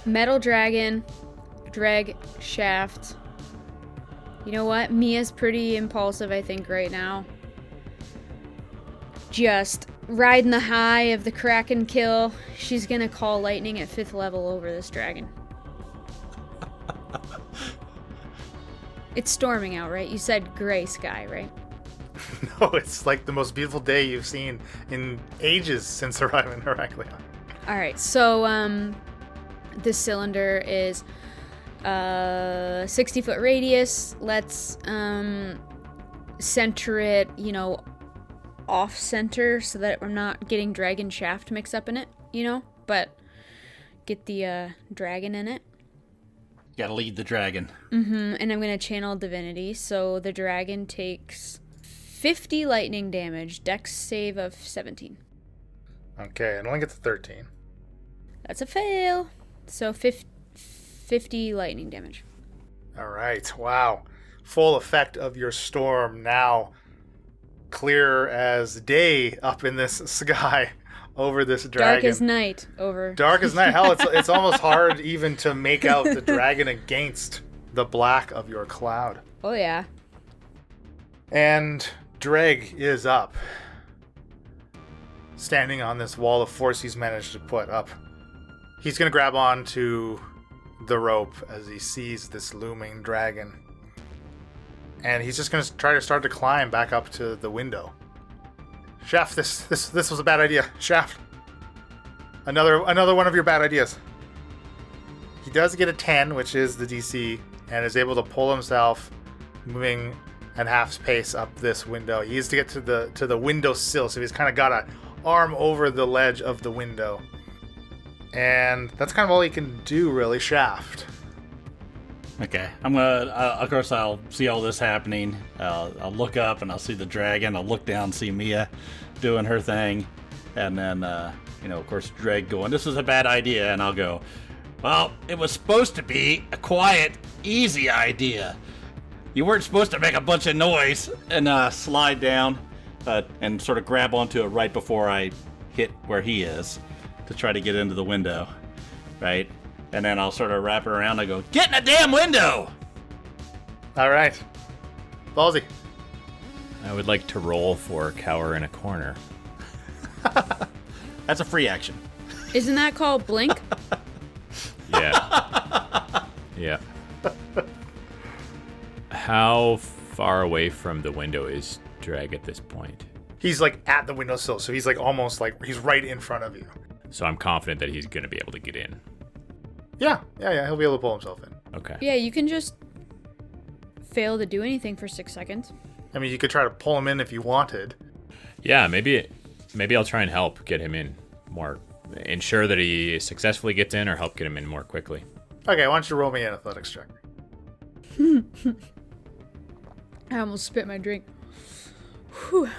[SPEAKER 3] Metal Dragon, Dreg, Shaft. You know what? Mia's pretty impulsive, I think, right now. Just riding the high of the Kraken kill. She's gonna call lightning at 5th level over this dragon. It's storming out, right? You said gray sky, right?
[SPEAKER 1] No, it's like the most beautiful day you've seen in ages since arriving in Heracleon.
[SPEAKER 3] Alright, so, this cylinder is 60-foot radius. Let's center it, off center so that I'm not getting dragon shaft mixed up in it, but get the dragon in it.
[SPEAKER 2] Gotta lead the dragon.
[SPEAKER 3] And I'm gonna channel divinity, so the dragon takes 50 lightning damage, dex save of 17.
[SPEAKER 1] Okay, it only gets 13.
[SPEAKER 3] That's a fail. So 50 lightning damage.
[SPEAKER 1] All right, wow. Full effect of your storm now. Clear as day up in this sky over this dragon.
[SPEAKER 3] Dark as night over.
[SPEAKER 1] Dark as night. Hell, it's almost hard even to make out the dragon against the black of your cloud.
[SPEAKER 3] Oh, yeah.
[SPEAKER 1] And Dreg is up, standing on this wall of force he's managed to put up. He's going to grab onto the rope as he sees this looming dragon. And he's just going to try to start to climb back up to the window. Shaft, this was a bad idea. Shaft. Another one of your bad ideas. He does get a 10, which is the DC, and is able to pull himself, moving at half pace up this window. He needs to get to the window sill, so he's kind of got an arm over the ledge of the window. And that's kind of all he can do, really. Shaft.
[SPEAKER 2] Okay, of course I'll see all this happening. I'll look up and I'll see the dragon. I'll look down, see Mia doing her thing. And then, of course, Dreg going, this is a bad idea. And I'll go, well, it was supposed to be a quiet, easy idea. You weren't supposed to make a bunch of noise. And slide down and sort of grab onto it right before I hit where he is to try to get into the window, right? And then I'll sort of wrap it around and go, get in the damn window!
[SPEAKER 1] All right. Ballsy.
[SPEAKER 4] I would like to roll for cower in a corner.
[SPEAKER 2] That's a free action.
[SPEAKER 3] Isn't that called blink?
[SPEAKER 4] Yeah. Yeah. How far away from the window is Dreg at this point?
[SPEAKER 1] He's like at the windowsill, so he's like almost like he's right in front of you.
[SPEAKER 4] So I'm confident that he's going to be able to get in.
[SPEAKER 1] Yeah, he'll be able to pull himself in.
[SPEAKER 4] Okay.
[SPEAKER 3] Yeah, you can just fail to do anything for 6 seconds.
[SPEAKER 1] I mean, you could try to pull him in if you wanted.
[SPEAKER 4] Yeah, maybe I'll try and help get him in more. Ensure that he successfully gets in or help get him in more quickly.
[SPEAKER 1] Okay, why don't you roll me an athletics check?
[SPEAKER 3] I almost spit my drink. Whew.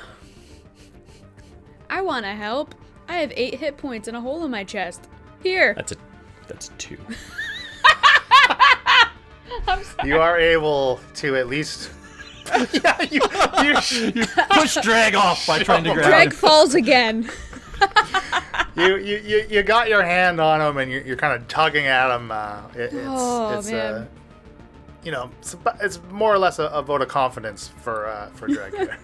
[SPEAKER 3] I want to help. I have 8 hit points and a hole in my chest. Here.
[SPEAKER 4] That's 2.
[SPEAKER 3] I'm sorry.
[SPEAKER 1] You are able to at least... yeah, you
[SPEAKER 2] Push Dreg off by trying to grab
[SPEAKER 3] Dreg
[SPEAKER 2] him.
[SPEAKER 3] falls again.
[SPEAKER 1] you got your hand on him and you're kind of tugging at him.
[SPEAKER 3] Man.
[SPEAKER 1] It's more or less a vote of confidence for Dreg here.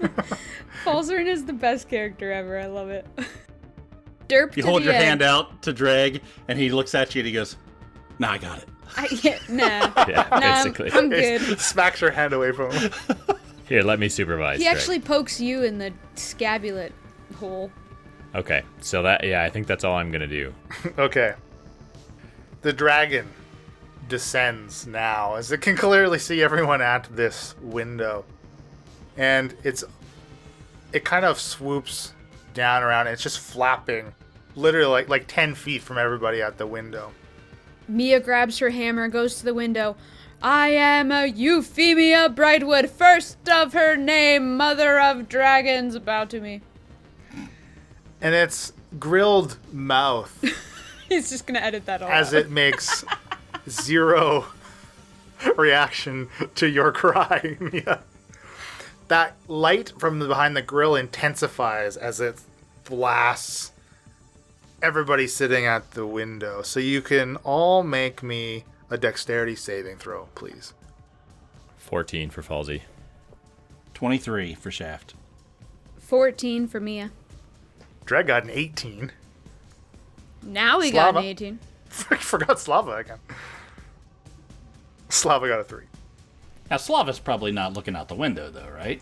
[SPEAKER 3] Falzaren is the best character ever. I love it. Derp
[SPEAKER 2] You
[SPEAKER 3] to
[SPEAKER 2] hold
[SPEAKER 3] the
[SPEAKER 2] your
[SPEAKER 3] end.
[SPEAKER 2] hand out to Dreg, and he looks at you and he goes, nah, I got it.
[SPEAKER 3] Nah.
[SPEAKER 4] Yeah, basically.
[SPEAKER 3] I'm good.
[SPEAKER 1] Smacks your hand away from him.
[SPEAKER 4] Here, let me supervise.
[SPEAKER 3] He
[SPEAKER 4] Dreg.
[SPEAKER 3] actually pokes you in the scapulet hole.
[SPEAKER 4] Okay, so I think that's all I'm going to do.
[SPEAKER 1] Okay. The dragon descends now, as it can clearly see everyone at this window. And it kind of swoops down around. It's just flapping literally like 10 feet from everybody at the window.
[SPEAKER 3] Mia grabs her hammer, goes to the window. I am a Euphemia Brightwood, first of her name, mother of dragons, bow to me.
[SPEAKER 1] And its grilled mouth,
[SPEAKER 3] He's just gonna edit that all
[SPEAKER 1] as
[SPEAKER 3] out.
[SPEAKER 1] it makes zero reaction to your cry, Mia. That light from behind the grill intensifies as it blasts everybody sitting at the window. So you can all make me a dexterity saving throw, please.
[SPEAKER 4] 14 for Falsey.
[SPEAKER 2] 23 for Shaft.
[SPEAKER 3] 14 for Mia.
[SPEAKER 1] Dreg got an 18.
[SPEAKER 3] Now we got an
[SPEAKER 1] Slava.
[SPEAKER 3] 18.
[SPEAKER 1] I forgot Slava again. Slava got a 3.
[SPEAKER 2] Now, Slava's probably not looking out the window, though, right?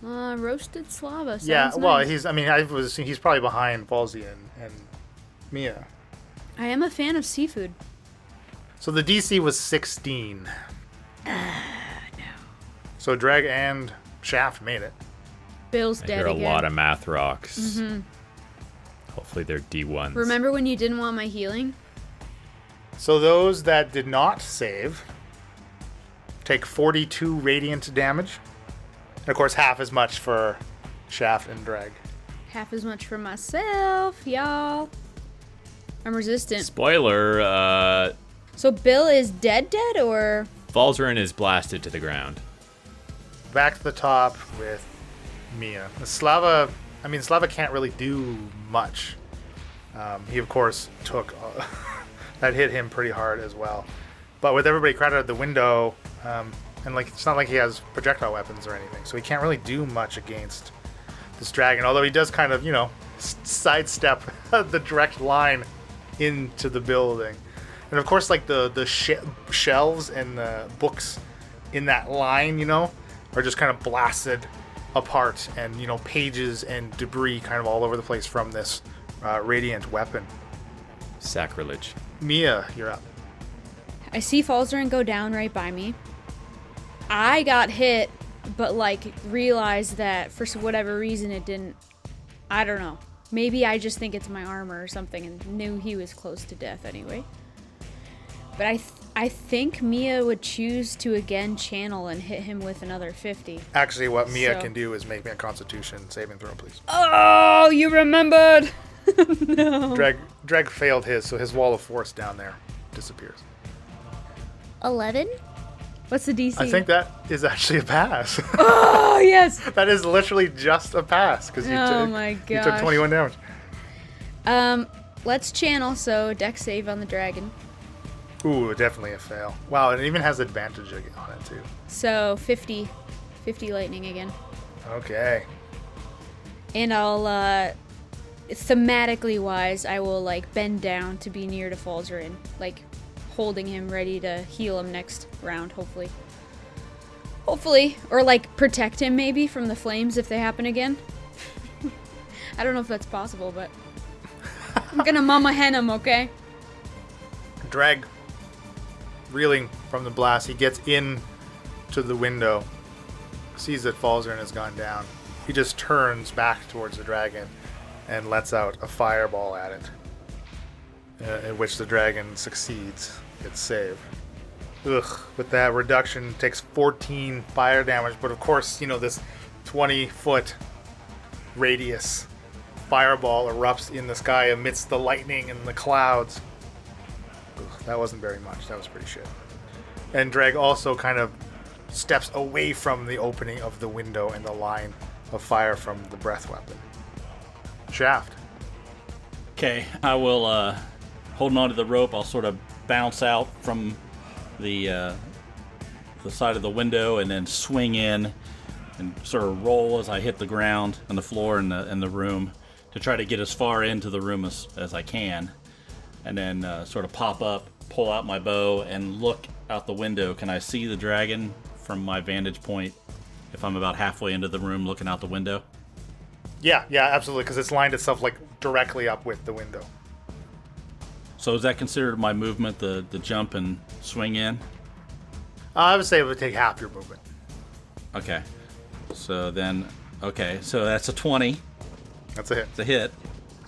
[SPEAKER 3] Roasted Slava. Sounds
[SPEAKER 1] Yeah, well,
[SPEAKER 3] nice.
[SPEAKER 1] he's probably behind Falsey and Mia.
[SPEAKER 3] I am a fan of seafood.
[SPEAKER 1] So the DC was 16. No. So Dreg and Shaft made it.
[SPEAKER 3] Bill's
[SPEAKER 4] I
[SPEAKER 3] dead
[SPEAKER 4] hear a
[SPEAKER 3] again.
[SPEAKER 4] lot of math rocks. Hopefully they're D1s.
[SPEAKER 3] Remember when you didn't want my healing?
[SPEAKER 1] So those that did not save take 42 radiant damage. And of course, half as much for Shaft and Dreg.
[SPEAKER 3] Half as much for myself, y'all. I'm resistant.
[SPEAKER 4] Spoiler,
[SPEAKER 3] So Bill is dead or?
[SPEAKER 4] Falzaren is blasted to the ground.
[SPEAKER 1] Back to the top with Mia. Slava can't really do much. He, of course, took... that hit him pretty hard as well. But with everybody crowded at the window, and like it's not like he has projectile weapons or anything, so he can't really do much against this dragon. Although he does kind of, sidestep the direct line into the building. And of course, like the shelves and the books in that line, are just kind of blasted apart, and pages and debris kind of all over the place from this radiant weapon.
[SPEAKER 4] Sacrilege.
[SPEAKER 1] Mia, you're up.
[SPEAKER 3] I see Falzaren go down right by me. I got hit, but realized that for whatever reason it didn't. I don't know. Maybe I just think it's my armor or something and knew he was close to death anyway. But I think Mia would choose to again channel and hit him with another 50.
[SPEAKER 1] Actually, what Mia
[SPEAKER 3] So-
[SPEAKER 1] can do is make me a Constitution saving throw, please.
[SPEAKER 3] Oh, you remembered! No.
[SPEAKER 1] Dreg failed his, so his wall of force down there disappears.
[SPEAKER 3] 11? What's the DC?
[SPEAKER 1] I think that is actually a pass.
[SPEAKER 3] Oh, yes!
[SPEAKER 1] That is literally just a pass because you took 21 damage.
[SPEAKER 3] Let's channel, so dex save on the dragon.
[SPEAKER 1] Ooh, definitely a fail. Wow, it even has advantage on it too.
[SPEAKER 3] So 50 lightning again.
[SPEAKER 1] Okay.
[SPEAKER 3] And I'll, thematically wise, I will, bend down to be near to Falzaren, holding him ready to heal him next round, hopefully. Hopefully. Or, protect him, maybe, from the flames if they happen again. I don't know if that's possible, but I'm gonna mama hen him, okay?
[SPEAKER 1] Dreg, reeling from the blast, he gets in to the window, sees that Falzaren has gone down. He just turns back towards the dragon and lets out a fireball at it, in which the dragon succeeds its save. With that reduction, takes 14 fire damage, but of course, this 20-foot radius fireball erupts in the sky amidst the lightning and the clouds. That wasn't very much. That was pretty shit. And Dreg also kind of steps away from the opening of the window and the line of fire from the breath weapon. Shaft.
[SPEAKER 2] Okay, I will, holding onto the rope, I'll sort of bounce out from the side of the window and then swing in and sort of roll as I hit the ground on the floor in the room to try to get as far into the room as I can. And then sort of pop up, pull out my bow, and look out the window. Can I see the dragon from my vantage point if I'm about halfway into the room looking out the window?
[SPEAKER 1] Yeah, absolutely, because it's lined itself directly up with the window.
[SPEAKER 2] So is that considered my movement, the jump and swing in?
[SPEAKER 1] I would say it would take half your movement.
[SPEAKER 2] Okay. So then, so that's a 20.
[SPEAKER 1] That's a hit.
[SPEAKER 2] It's a hit.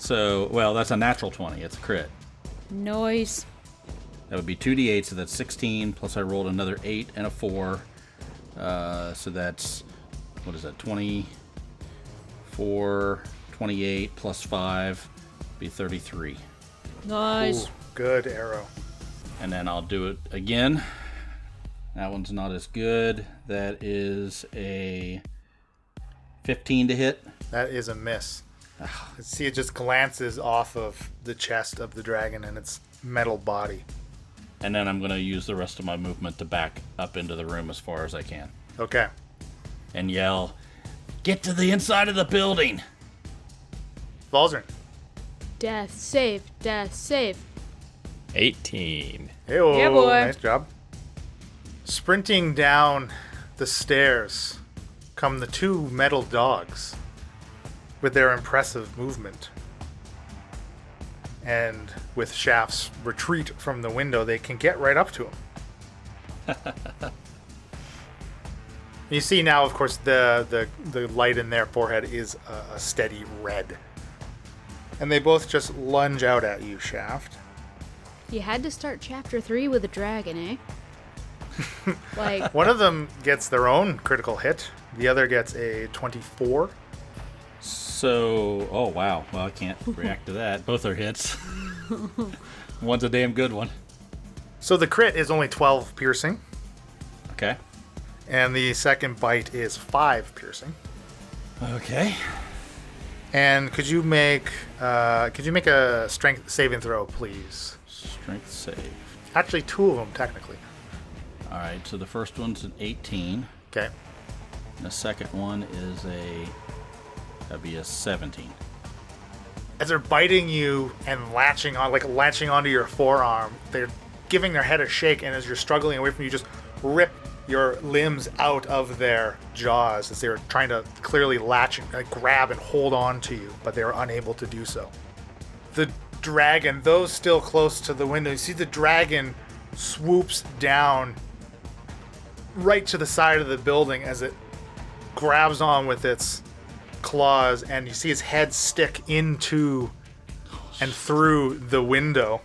[SPEAKER 2] So, well, that's a natural 20. It's a crit.
[SPEAKER 3] Noise.
[SPEAKER 2] That would be 2d8, so that's 16, plus I rolled another 8 and a 4. So that's, what is that, 24, 28, plus 5, be 33.
[SPEAKER 3] Nice.
[SPEAKER 1] Ooh, good arrow.
[SPEAKER 2] And then I'll do it again. That one's not as good. That is a 15 to hit.
[SPEAKER 1] That is a miss. See, it just glances off of the chest of the dragon and its metal body.
[SPEAKER 2] And then I'm going to use the rest of my movement to back up into the room as far as I can.
[SPEAKER 1] Okay.
[SPEAKER 2] And yell, "Get to the inside of the building!"
[SPEAKER 1] Falzaren.
[SPEAKER 3] Death safe. Death safe.
[SPEAKER 4] 18.
[SPEAKER 1] Hey-o,
[SPEAKER 3] Yeah, boy.
[SPEAKER 1] Nice job. Sprinting down the stairs come the two metal dogs with their impressive movement. And with Shaft's retreat from the window, they can get right up to him. You see now, of course, the light in their forehead is a steady red. And they both just lunge out at you, Shaft.
[SPEAKER 3] You had to start chapter 3 with a dragon, eh? Like,
[SPEAKER 1] One of them gets their own critical hit. The other gets a 24.
[SPEAKER 2] So, oh wow. Well, I can't react to that. Both are hits. One's a damn good one.
[SPEAKER 1] So the crit is only 12 piercing,
[SPEAKER 2] Okay.
[SPEAKER 1] and the second bite is 5 piercing.
[SPEAKER 2] Okay.
[SPEAKER 1] And could you make a strength saving throw, please?
[SPEAKER 2] Strength save.
[SPEAKER 1] Actually, 2 of them technically.
[SPEAKER 2] All right. So the first one's an 18.
[SPEAKER 1] Okay.
[SPEAKER 2] And the second one is that'd be a 17.
[SPEAKER 1] As they're biting you and latching onto your forearm, they're giving their head a shake, and as you're struggling away from you, just rip your limbs out of their jaws as they're trying to clearly grab and hold on to you, but they were unable to do so. The dragon, those still close to the window, you see the dragon swoops down right to the side of the building as it grabs on with its claws, and you see his head stick into and through the window,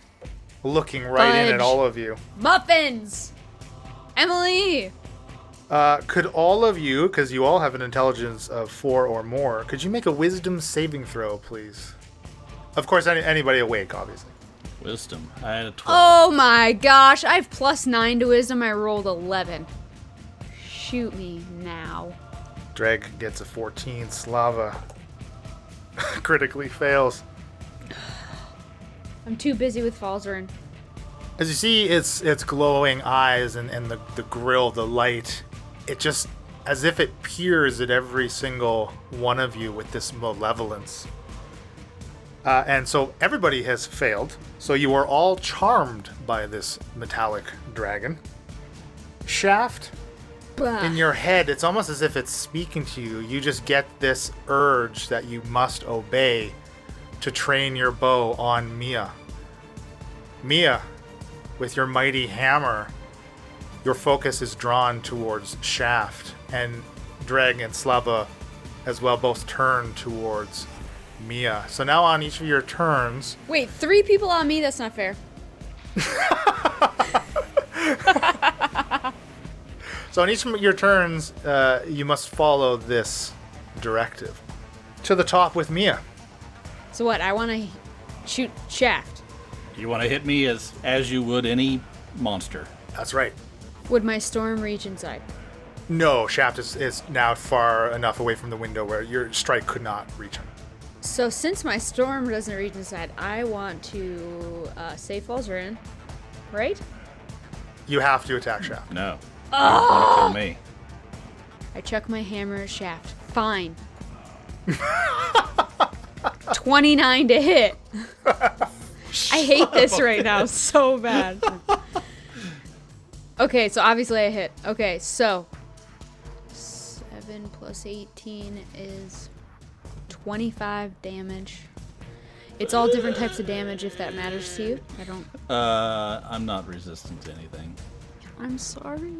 [SPEAKER 1] looking right in at
[SPEAKER 3] Fudge.
[SPEAKER 1] all of you.
[SPEAKER 3] muffins! Emily!
[SPEAKER 1] Could all of you, because you all have an intelligence of 4 or more, could you make a wisdom saving throw, please? Of course, anybody awake, obviously.
[SPEAKER 2] Wisdom. I had a 12.
[SPEAKER 3] Oh my gosh, I have +9 to wisdom. I rolled 11. Shoot me now.
[SPEAKER 1] Dreg gets a 14. Slava critically fails.
[SPEAKER 3] I'm too busy with Falzaren.
[SPEAKER 1] As you see its glowing eyes and the grill, the light, it just, as if it peers at every single one of you with this malevolence. And so everybody has failed. So you are all charmed by this metallic dragon. Shaft, in your head, it's almost as if it's speaking to you. You just get this urge that you must obey to train your bow on Mia. Mia, with your mighty hammer, your focus is drawn towards Shaft, and Dreg and Slava as well both turn towards Mia. So now on each of your turns...
[SPEAKER 3] Wait, 3 people on me? That's not fair.
[SPEAKER 1] So on each of your turns, you must follow this directive. To the top with Mia.
[SPEAKER 3] So what? I want to shoot Shaft.
[SPEAKER 2] You want to hit me as you would any monster.
[SPEAKER 1] That's right.
[SPEAKER 3] Would my storm reach inside?
[SPEAKER 1] No, Shaft is now far enough away from the window where your strike could not reach him.
[SPEAKER 3] So since my storm doesn't reach inside, I want to save Falzaren, right?
[SPEAKER 1] You have to attack Shaft.
[SPEAKER 2] No. You want to kill me.
[SPEAKER 3] I chuck my hammer at Shaft. Fine. 29 to hit. I hate this right now so bad. Okay, so obviously I hit. Okay, so 7 plus 18 is 25 damage. It's all different types of damage if that matters to you. I don't...
[SPEAKER 2] I'm not resistant to anything.
[SPEAKER 3] I'm sorry.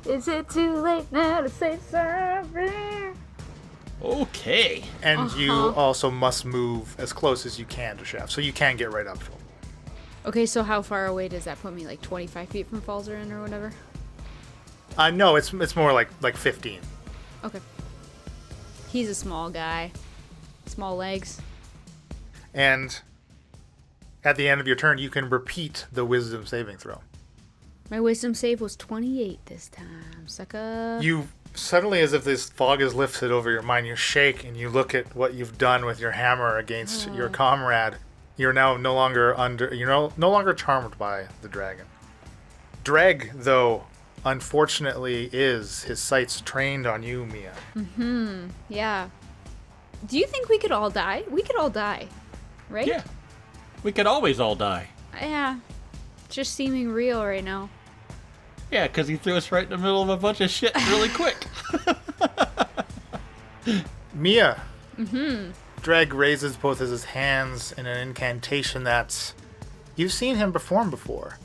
[SPEAKER 3] Is it too late now to say sorry?
[SPEAKER 2] Okay.
[SPEAKER 1] And you also must move as close as you can to Shaft, so you can get right up to him.
[SPEAKER 3] Okay, so how far away does that put me? Like 25 feet from Falzaren or whatever?
[SPEAKER 1] No, it's more like 15.
[SPEAKER 3] Okay. He's a small guy. Small legs.
[SPEAKER 1] And at the end of your turn, you can repeat the wisdom saving throw.
[SPEAKER 3] My wisdom save was 28 this time, sucker.
[SPEAKER 1] You suddenly, as if this fog is lifted over your mind, you shake and you look at what you've done with your hammer against your comrade. You're now no longer no longer charmed by the dragon. Dreg, though, unfortunately, his sights trained on you, Mia.
[SPEAKER 3] Yeah. Do you think we could all die? We could all die, right?
[SPEAKER 2] Yeah. We could always all die.
[SPEAKER 3] Yeah. Just seeming real right now.
[SPEAKER 2] Yeah, because he threw us right in the middle of a bunch of shit really quick.
[SPEAKER 1] Mia. Dreg raises both of his hands in an incantation that you've seen him perform before.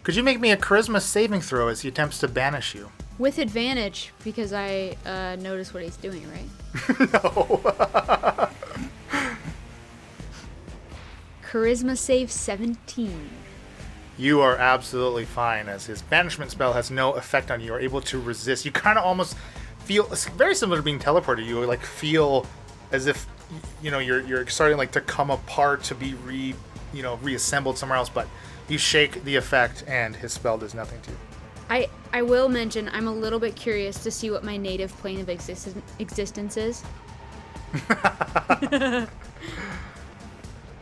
[SPEAKER 1] Could you make me a charisma saving throw as he attempts to banish you?
[SPEAKER 3] With advantage, because I notice what he's doing, right?
[SPEAKER 1] No.
[SPEAKER 3] Charisma save 17.
[SPEAKER 1] You are absolutely fine, as his banishment spell has no effect on you. You are able to resist. You kind of almost feel, it's very similar to being teleported. You like feel as if you're starting like to come apart, to be reassembled somewhere else. But you shake the effect, and his spell does nothing to you.
[SPEAKER 3] I will mention I'm a little bit curious to see what my native plane of existence is.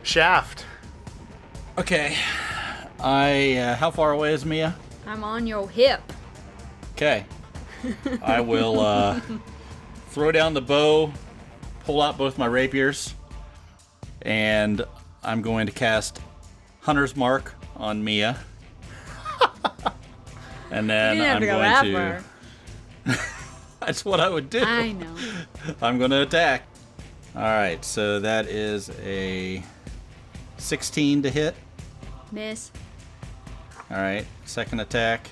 [SPEAKER 2] Shaft. Okay. How far away is Mia?
[SPEAKER 3] I'm on your hip.
[SPEAKER 2] Okay. I will throw down the bow, pull out both my rapiers, and I'm going to cast Hunter's Mark on Mia. And then I'm going to... That's what I would do.
[SPEAKER 3] I know.
[SPEAKER 2] I'm going to attack. Alright, so that is a 16 to hit.
[SPEAKER 3] Miss.
[SPEAKER 2] Alright, second attack.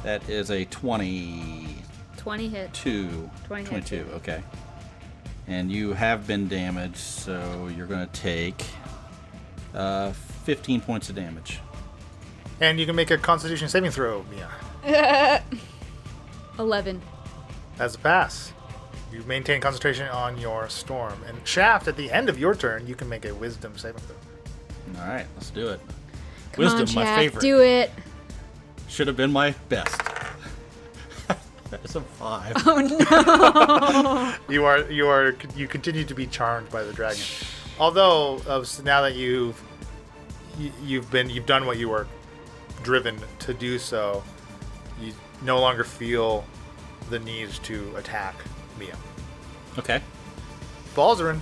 [SPEAKER 2] That is a 20.
[SPEAKER 3] 20 hit.
[SPEAKER 2] 22, okay. And you have been damaged, so you're going to take 15 points of damage.
[SPEAKER 1] And you can make a Constitution saving throw, Mia.
[SPEAKER 3] 11.
[SPEAKER 1] That's a pass. You maintain concentration on your storm. And Shaft, at the end of your turn, you can make a Wisdom saving throw.
[SPEAKER 2] All right, let's do it.
[SPEAKER 3] Come
[SPEAKER 2] Wisdom,
[SPEAKER 3] on, Shaft,
[SPEAKER 2] my favorite.
[SPEAKER 3] do it.
[SPEAKER 2] Should have been my best. That's a 5.
[SPEAKER 3] Oh no!
[SPEAKER 1] You continue to be charmed by the dragon. Although now that you've done what you were driven to do, so you no longer feel the need to attack Mia.
[SPEAKER 2] Okay.
[SPEAKER 1] Falzaren,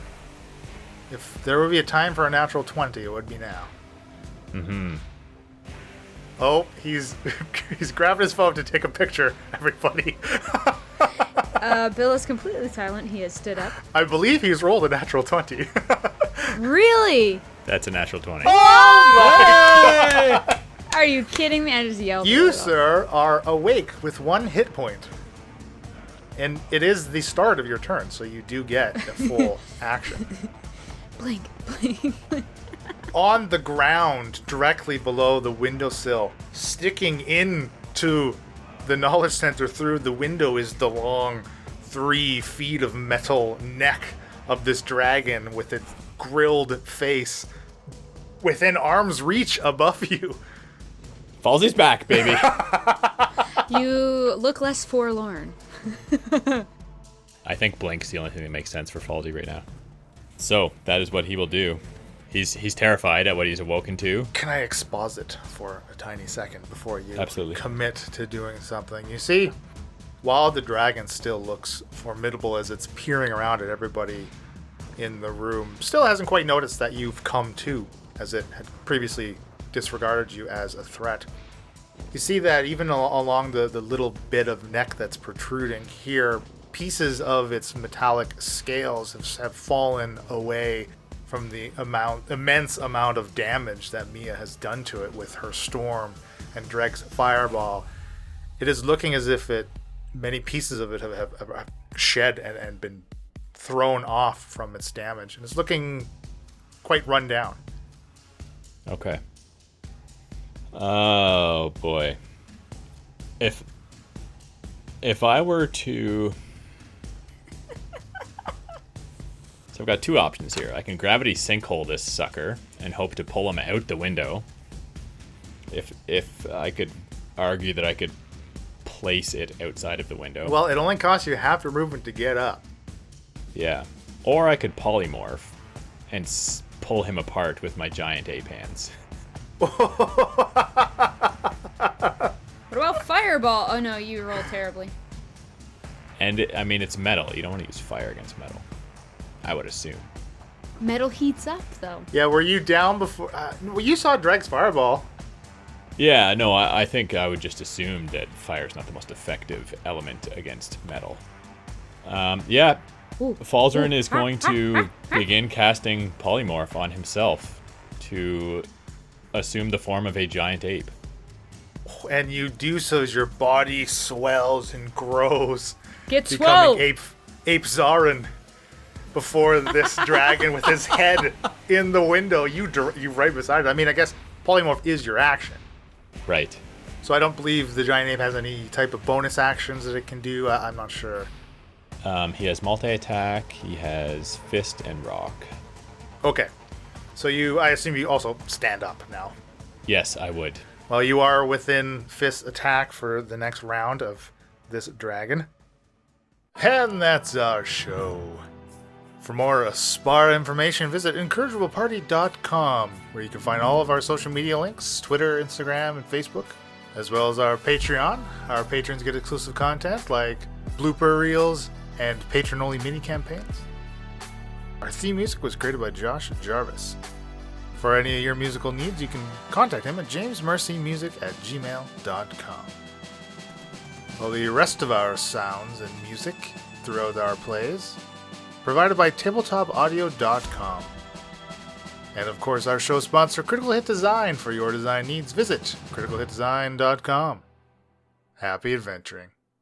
[SPEAKER 1] if there would be a time for a natural 20, it would be now.
[SPEAKER 4] Mm-hmm.
[SPEAKER 1] Oh, he's grabbing his phone to take a picture, everybody.
[SPEAKER 3] Bill is completely silent. He has stood up.
[SPEAKER 1] I believe he's rolled a natural 20.
[SPEAKER 3] Really?
[SPEAKER 4] That's a natural 20.
[SPEAKER 1] Oh my!
[SPEAKER 3] Are you kidding me? I just yelled.
[SPEAKER 1] You, sir, are awake with 1 hit point. And it is the start of your turn, so you do get a full action.
[SPEAKER 3] Blink, blink, blink.
[SPEAKER 1] On the ground, directly below the windowsill, sticking into the knowledge center through the window, is the long 3 feet of metal neck of this dragon with its grilled face within arm's reach above you.
[SPEAKER 4] Falsy's back, baby.
[SPEAKER 3] You look less forlorn.
[SPEAKER 4] I think Blink's the only thing that makes sense for Falsy right now. So, that is what he will do. He's terrified at what he's awoken to.
[SPEAKER 1] Can I exposit for a tiny second before you
[SPEAKER 4] Absolutely
[SPEAKER 1] commit to doing something? You see, while the dragon still looks formidable as it's peering around at everybody in the room, still hasn't quite noticed that you've come to, as it had previously disregarded you as a threat. You see that even along the little bit of neck that's protruding here, pieces of its metallic scales have fallen away from the immense amount of damage that Mia has done to it with her storm and Dreg's fireball. It is looking as if it many pieces of it have shed and been thrown off from its damage, and it's looking quite run down.
[SPEAKER 4] Okay. Oh boy. If I were to, so I've got two options here. I can gravity sinkhole this sucker and hope to pull him out the window. If I could argue that I could place it outside of the window.
[SPEAKER 1] Well, it only costs you half your movement to get up.
[SPEAKER 4] Yeah. Or I could polymorph and pull him apart with my giant ape hands.
[SPEAKER 3] What about fireball? Oh no, you rolled terribly.
[SPEAKER 4] And it's metal. You don't want to use fire against metal, I would assume.
[SPEAKER 3] Metal heats up, though.
[SPEAKER 1] Yeah, were you down before? Well, you saw Dreg's fireball.
[SPEAKER 4] Yeah, no, I think I would just assume that fire is not the most effective element against metal. Yeah, Falzaren is going to begin casting polymorph on himself to assume the form of a giant ape.
[SPEAKER 1] And you do so as your body swells and grows,
[SPEAKER 3] Get
[SPEAKER 1] becoming
[SPEAKER 3] swole!
[SPEAKER 1] ape Zaren. Before this dragon with his head in the window, you right beside it. I mean, I guess polymorph is your action.
[SPEAKER 4] Right.
[SPEAKER 1] So I don't believe the giant ape has any type of bonus actions that it can do. I'm not sure.
[SPEAKER 4] He has multi-attack, he has fist and rock.
[SPEAKER 1] Okay. So I assume you also stand up now.
[SPEAKER 4] Yes, I would.
[SPEAKER 1] Well, you are within fist attack for the next round of this dragon. And that's our show. For more Aspara information, visit incorrigibleparty.com, where you can find all of our social media links, Twitter, Instagram, and Facebook, as well as our Patreon. Our patrons get exclusive content like blooper reels and patron-only mini-campaigns. Our theme music was created by Josh Jarvis. For any of your musical needs, you can contact him at jamesmercymusic@gmail.com. Well, the rest of our sounds and music throughout our plays provided by tabletopaudio.com. And of course, our show sponsor, Critical Hit Design. For your design needs, visit criticalhitdesign.com. Happy adventuring.